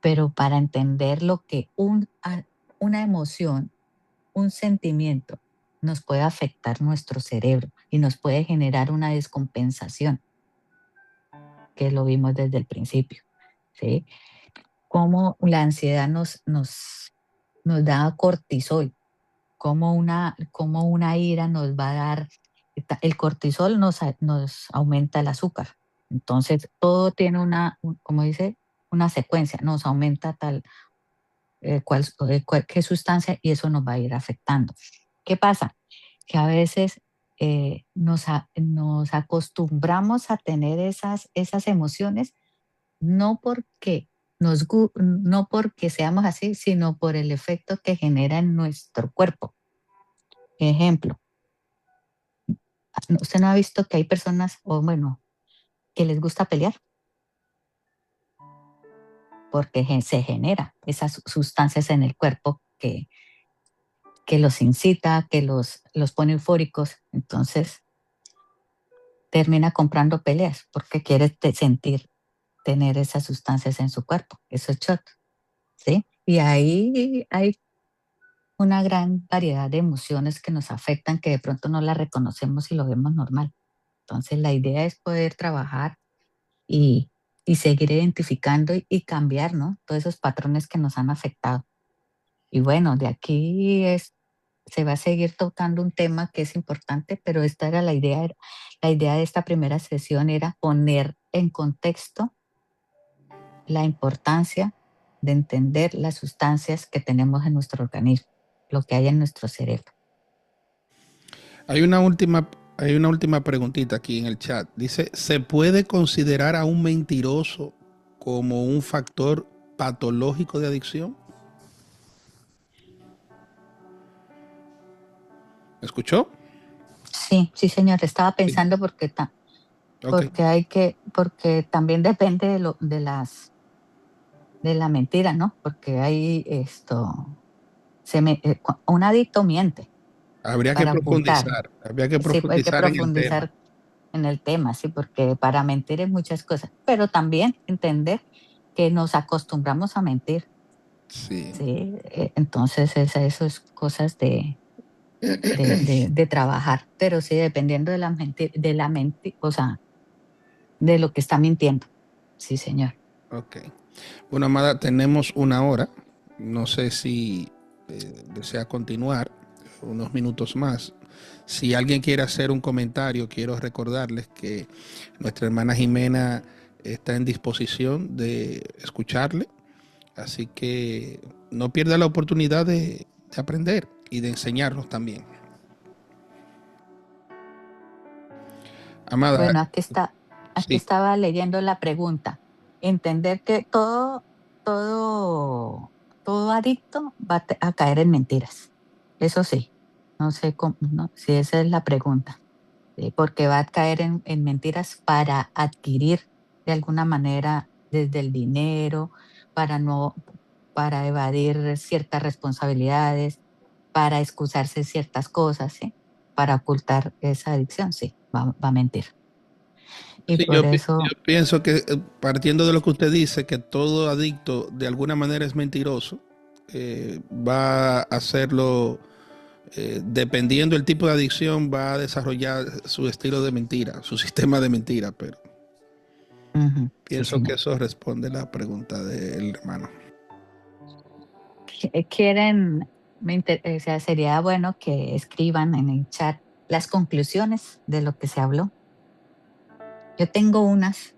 Pero para entender lo que una emoción, un sentimiento nos puede afectar nuestro cerebro y nos puede generar una descompensación, que lo vimos desde el principio. ¿Sí? Cómo la ansiedad nos da cortisol, cómo una ira nos va a dar, el cortisol nos aumenta el azúcar. Entonces, todo tiene como dice, una secuencia, nos aumenta qué sustancia y eso nos va a ir afectando. ¿Qué pasa? Que a veces nos acostumbramos a tener esas emociones no no porque seamos así, sino por el efecto que genera en nuestro cuerpo. Ejemplo, ¿usted no ha visto que hay personas, o bueno, que les gusta pelear? porque se genera esas sustancias en el cuerpo que los incita, que los pone eufóricos. Entonces termina comprando peleas porque quiere tener esas sustancias en su cuerpo, esos shots, ¿sí? Y ahí hay una gran variedad de emociones que nos afectan que de pronto no las reconocemos y lo vemos normal. Entonces la idea es poder trabajar y, y seguir identificando y cambiar, ¿no? Todos esos patrones que nos han afectado. Y bueno, de aquí se va a seguir tocando un tema que es importante, pero esta era la idea. La idea de esta primera sesión era poner en contexto la importancia de entender las sustancias que tenemos en nuestro organismo, lo que hay en nuestro cerebro. Hay una última preguntita aquí en el chat. Dice, ¿se puede considerar a un mentiroso como un factor patológico de adicción? ¿Me escuchó? Sí, sí, señor. Estaba Sí. pensando porque Ok. porque también depende de la mentira, ¿no? Porque hay un adicto miente Habría que para ocultar. profundizar. Habría que Sí, hay que profundizar en el tema. profundizar en el tema, sí, porque para mentir es muchas cosas, pero también entender que nos acostumbramos a mentir, Sí. sí. Entonces eso es cosas de trabajar, pero sí, dependiendo de la mente, o sea, de lo que está mintiendo. Sí, señor. Ok. Bueno, Amada, tenemos una hora. No sé si desea continuar unos minutos más. Si alguien quiere hacer un comentario, quiero recordarles que nuestra hermana Jimena está en disposición de escucharle. Así que no pierda la oportunidad de aprender y de enseñarnos también. Amada, Bueno, aquí sí. estaba leyendo la pregunta. Entender que todo adicto va a caer en mentiras. Eso sí, no sé cómo, no, si esa es la pregunta. Porque va a caer en mentiras para adquirir de alguna manera desde el dinero, para no, para evadir ciertas responsabilidades, para excusarse ciertas cosas, ¿sí? Para ocultar esa adicción, sí, va a mentir. Y Sí, por yo eso, pienso que partiendo de lo que usted dice, que todo adicto de alguna manera es mentiroso, va a hacerlo, dependiendo del tipo de adicción, va a desarrollar su estilo de mentira, su sistema de mentira, pero ujú, sí, pienso que señor. eso responde la pregunta del hermano. Quieren, o sea, sería bueno que escriban en el chat las conclusiones de lo que se habló. Yo tengo unas,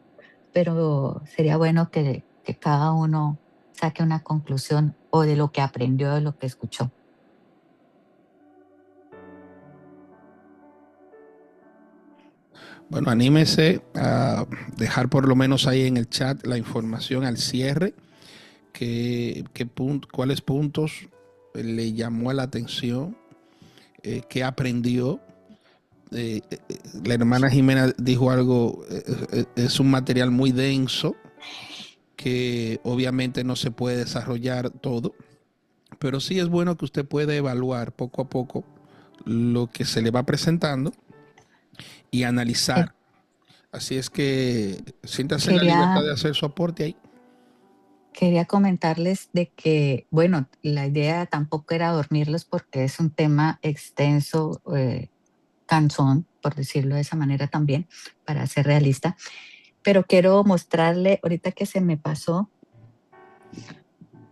pero sería bueno que cada uno saque una conclusión o de lo que aprendió, de lo que escuchó. Bueno, anímese a dejar por lo menos ahí en el chat la información al cierre, cuáles puntos le llamó la atención, qué aprendió. La hermana Jimena dijo algo, es un material muy denso que obviamente no se puede desarrollar todo, pero sí es bueno que usted pueda evaluar poco a poco lo que se le va presentando y Eh, analizar. Así es que siéntase en la libertad Quería, de hacer su aporte ahí. quería comentarles de que, bueno, la idea tampoco era dormirlos porque es un tema extenso, cansón, por decirlo de esa manera también, para ser realista, pero quiero mostrarle, ahorita que se me pasó,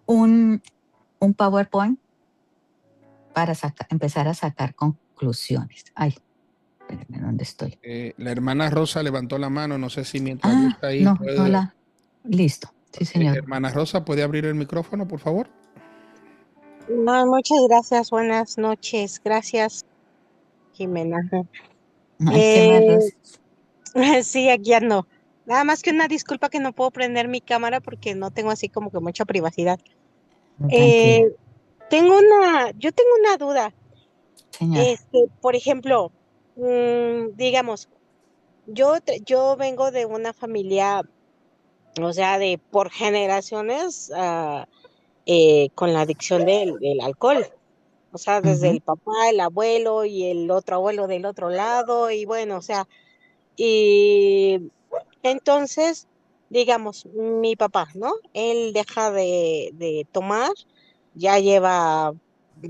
un, un PowerPoint para empezar a sacar conclusiones. Ay, espérenme, ¿dónde estoy? La hermana Rosa levantó la mano, no sé si mientras Ah, busca ahí no, no puede. la. Listo, sí, señor. Hermana Rosa, ¿puede abrir el micrófono, por favor? No, muchas gracias, buenas noches. Gracias, Jimena. Ay, qué más, Eh, Rosy. sí, aquí ando. Nada más que una disculpa que no puedo prender mi cámara porque no tengo así como que mucha privacidad. Eh, Tranquila, yo tengo una duda. señora. Por ejemplo, digamos, yo vengo de una familia o sea, de por generaciones con la adicción del alcohol. O sea, desde Ujú, el papá, el abuelo y el otro abuelo del otro lado, y bueno, o sea, y entonces, digamos, mi papá, ¿no? Él deja de tomar, ya lleva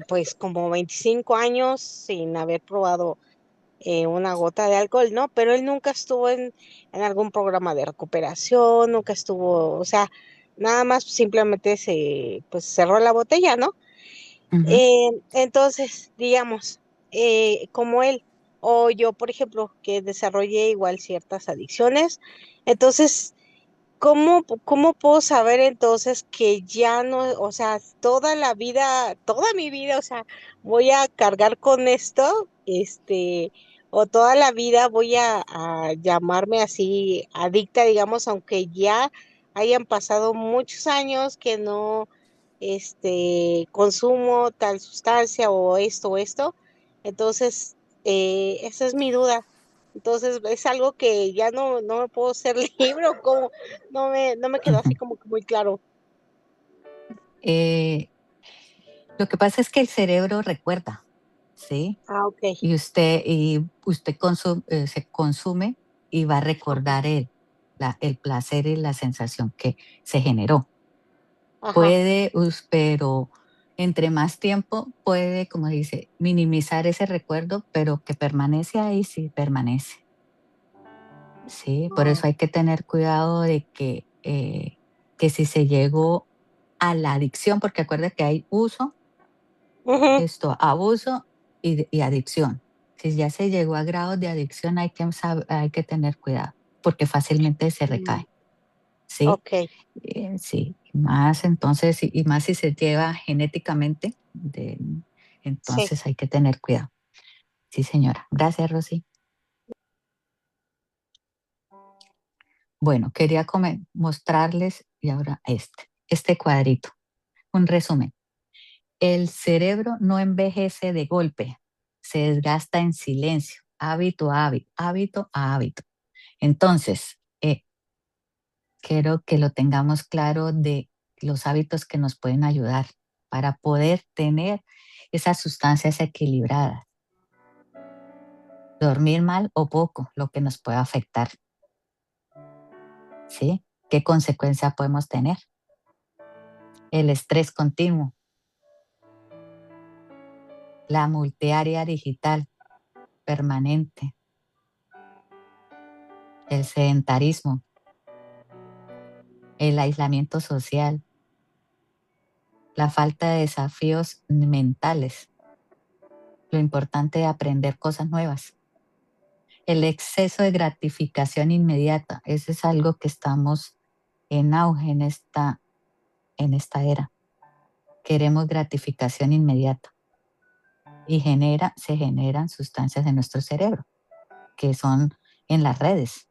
pues como 25 años sin haber probado una gota de alcohol, ¿no? Pero él nunca estuvo en algún programa de recuperación, nunca estuvo, o sea, nada más simplemente pues cerró la botella, ¿no? ujú. Entonces, digamos, como él o yo, por ejemplo, que desarrollé igual ciertas adicciones, entonces, ¿cómo puedo saber entonces que ya no, o sea, toda la vida, toda mi vida, o sea, voy a cargar con esto, o toda la vida voy a llamarme así adicta, digamos, aunque ya hayan pasado muchos años que no, consumo tal sustancia o esto? Entonces, esa es mi duda. Entonces, es algo que ya no me puedo ser libre o como no me quedó así como que muy claro. Eh, lo que pasa es que el cerebro recuerda, ¿sí? Ah, ok. Y usted se consume y va a Ajá. recordar el placer y la sensación que se generó. Ajá. Pero entre más tiempo puede, como dice, minimizar ese recuerdo, pero que permanece ahí, sí permanece. Sí, por Ah, eso hay que tener cuidado de que si se llegó a la adicción, porque acuerda que hay uso, ujú. abuso y adicción. Si ya se llegó a grados de adicción, hay que tener cuidado, porque fácilmente se Mm, recae, ¿sí? ok. Sí, más entonces, y más si se lleva genéticamente, Sí. entonces hay que tener cuidado. Sí, señora. Gracias, Rosy. Bueno, quería mostrarles y ahora este cuadrito, un resumen. El cerebro no envejece de golpe, se desgasta en silencio, hábito a hábito, hábito a hábito. Entonces, quiero que lo tengamos claro de los hábitos que nos pueden ayudar para poder tener esas sustancias equilibradas. Dormir mal o poco, lo que nos puede afectar, ¿sí? ¿Qué consecuencia podemos tener? El estrés continuo, la multiárea digital permanente, el sedentarismo, el aislamiento social, la falta de desafíos mentales, lo importante de aprender cosas nuevas, el exceso de gratificación inmediata. Eso es algo que estamos en auge en esta era. Queremos gratificación inmediata y se generan sustancias en nuestro cerebro que son en las redes.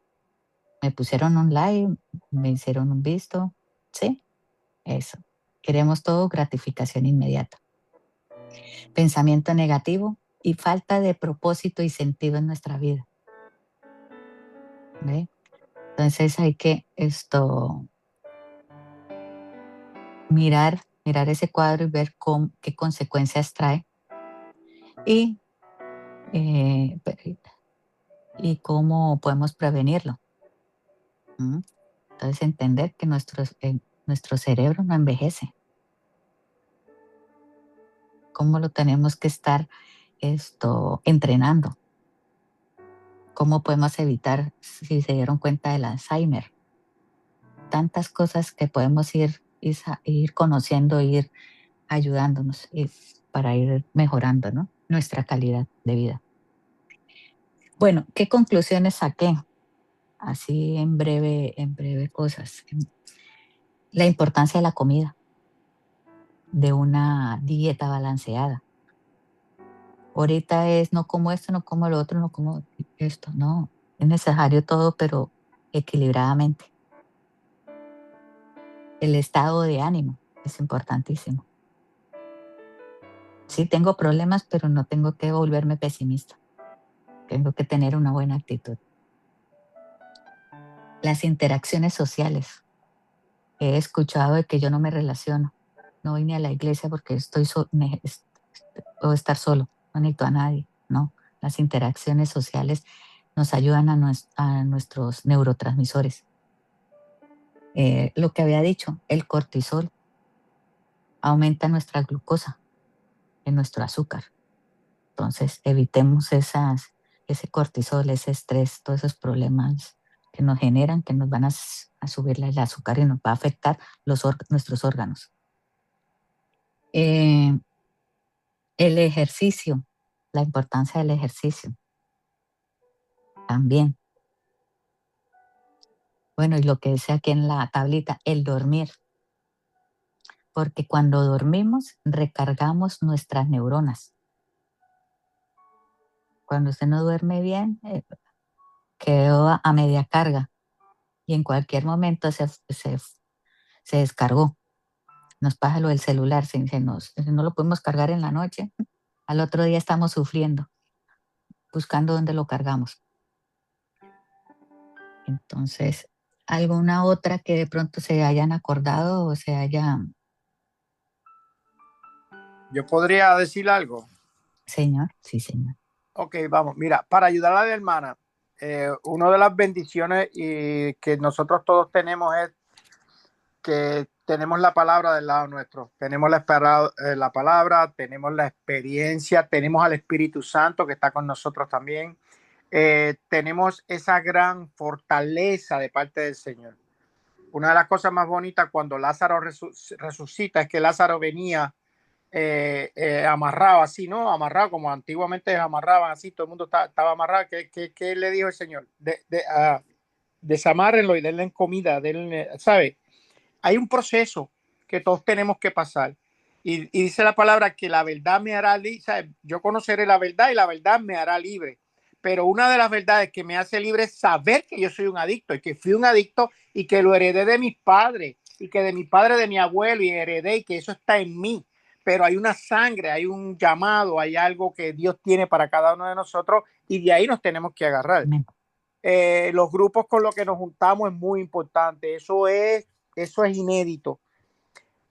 Me pusieron un like, me hicieron un visto, ¿sí? Eso. Queremos todo gratificación inmediata. Pensamiento negativo y falta de propósito y sentido en nuestra vida. ¿Ve? Entonces hay que mirar ese cuadro y ver qué consecuencias trae y, eh, pe- y cómo podemos prevenirlo. ¿Mm? Entonces entender que nuestro cerebro no envejece. Cómo lo tenemos que estar entrenando. Cómo podemos evitar, si se dieron cuenta del Alzheimer, tantas cosas que podemos ir conociendo, ir ayudándonos para ir mejorando, ¿no? Nuestra calidad de vida. Bueno, ¿qué conclusiones saqué? Así en breve cosas. La importancia de la comida, de una dieta balanceada. Ahorita es no como esto, no como lo otro, no como esto. No, es necesario todo, pero equilibradamente. El estado de ánimo es importantísimo. Sí tengo problemas, pero no tengo que volverme pesimista. Tengo que tener una buena actitud. Las interacciones sociales. he escuchado de que yo no me relaciono, no voy ni a la iglesia porque puedo estar solo, no necesito a nadie, no. Las interacciones sociales nos ayudan a nuestros neurotransmisores. Lo que había dicho, el cortisol aumenta nuestra glucosa, en nuestro azúcar. Entonces, evitemos ese cortisol, ese estrés, todos esos problemas que nos generan, que nos van a subir el azúcar y nos va a afectar nuestros órganos. El ejercicio, la importancia del ejercicio también. Bueno, y lo que dice aquí en la tablita, el dormir. Porque cuando dormimos, recargamos nuestras neuronas. Cuando usted no duerme bien, quedó a media carga y en cualquier momento se descargó. Nos pasa lo del celular, si no lo podemos cargar en la noche, al otro día estamos sufriendo, buscando dónde lo cargamos. Entonces, ¿alguna otra que de pronto se hayan acordado o se haya... Yo podría decir algo. Señor, sí, señor. Ok, vamos, mira, para ayudar a la hermana, una de las bendiciones que nosotros todos tenemos es que tenemos la palabra del lado nuestro, tenemos la palabra, tenemos la experiencia, tenemos al Espíritu Santo que está con nosotros también, tenemos esa gran fortaleza de parte del Señor. Una de las cosas más bonitas cuando Lázaro resucita es que Lázaro venía amarrado así, ¿no? Amarrado como antiguamente amarraban así, todo el mundo estaba amarrado. ¿Qué le dijo el Señor? Desamárrenlo y denle comida, ¿sabe? Hay un proceso que todos tenemos que pasar. Y dice la palabra que la verdad me hará libre. Yo conoceré la verdad y la verdad me hará libre. Pero una de las verdades que me hace libre es saber que yo soy un adicto y que fui un adicto y que lo heredé de mis padres y que de mi padre, de mi abuelo y heredé y que eso está en mí. Pero hay una sangre, hay un llamado, hay algo que Dios tiene para cada uno de nosotros y de ahí nos tenemos que agarrar. Los grupos con los que nos juntamos es muy importante. Eso es inédito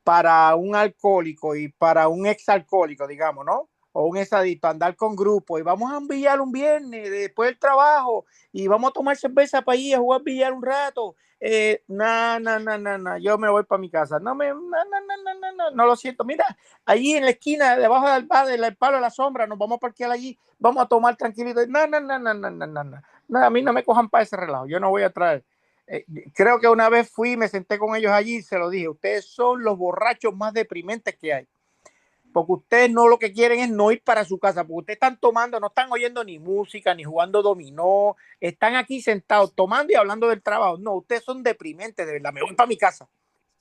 para un alcohólico y para un exalcohólico, digamos, ¿no? O un exadicto, andar con grupos y vamos a billar un viernes después del trabajo y vamos a tomar cerveza para ir a jugar billar un rato. No, yo me voy para mi casa. No lo siento. Mira, allí en la esquina, debajo del palo de la sombra, nos vamos a parquear allí, vamos a tomar tranquilito. No, a mí no me cojan para ese relajo. Yo no voy a traer. Creo que una vez fui, me senté con ellos allí y se lo dije, ustedes son los borrachos más deprimentes que hay, porque ustedes no lo que quieren es no ir para su casa, porque ustedes están tomando, no están oyendo ni música, ni jugando dominó, están aquí sentados tomando y hablando del trabajo. No, ustedes son deprimentes, de verdad, me voy para mi casa.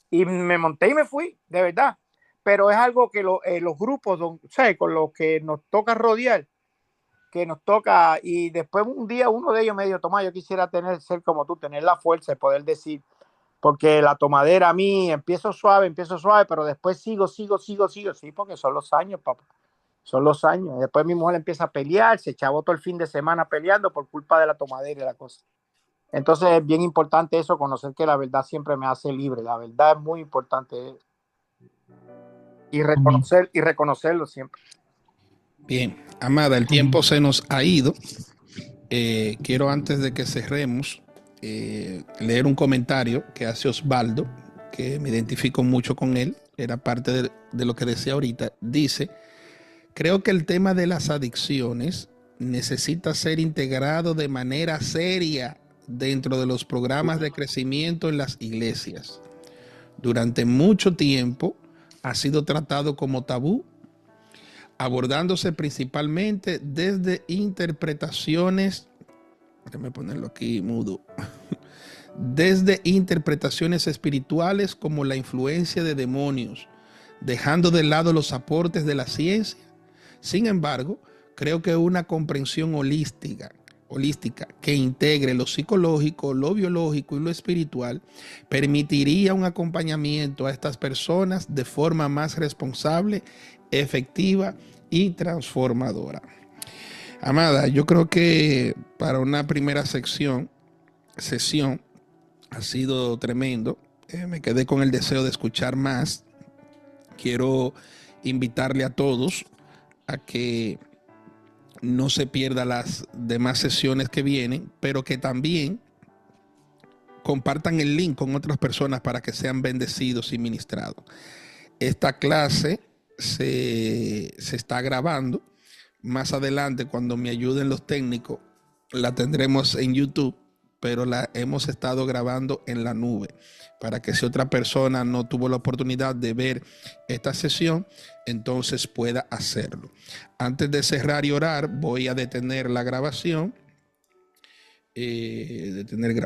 Y me monté y me fui, de verdad. Pero es algo que los grupos, ¿sabes? Con los que nos toca rodear, que nos toca, y después un día uno de ellos me dijo, Tomás, yo quisiera ser como tú, tener la fuerza de poder decir, porque la tomadera a mí empiezo suave, pero después sigo, sí, porque son los años, papá, son los años. Después mi mujer empieza a pelear, se echabó todo el fin de semana peleando por culpa de la tomadera y la cosa. Entonces es bien importante eso, conocer que la verdad siempre me hace libre, la verdad es muy importante y reconocerlo siempre. Bien, amada, el tiempo se nos ha ido. Quiero antes de que cerremos leer un comentario que hace Osvaldo, que me identifico mucho con él, era parte de lo que decía ahorita. Dice, creo que el tema de las adicciones necesita ser integrado de manera seria dentro de los programas de crecimiento en las iglesias. Durante mucho tiempo ha sido tratado como tabú, abordándose principalmente desde interpretaciones, déjame ponerlo aquí mudo, desde interpretaciones espirituales como la influencia de demonios, dejando de lado los aportes de la ciencia. Sin embargo, creo que una comprensión holística que integre lo psicológico, lo biológico y lo espiritual permitiría un acompañamiento a estas personas de forma más responsable, efectiva y transformadora. Amada, yo creo que para una primera sesión ha sido tremendo. me quedé con el deseo de escuchar más. Quiero invitarle a todos a que no se pierda las demás sesiones que vienen, pero que también compartan el link con otras personas para que sean bendecidos y ministrados. Esta clase se está grabando. Más adelante, cuando me ayuden los técnicos, la tendremos en YouTube, pero la hemos estado grabando en la nube para que si otra persona no tuvo la oportunidad de ver esta sesión, entonces pueda hacerlo. Antes de cerrar y orar, voy a detener la grabación.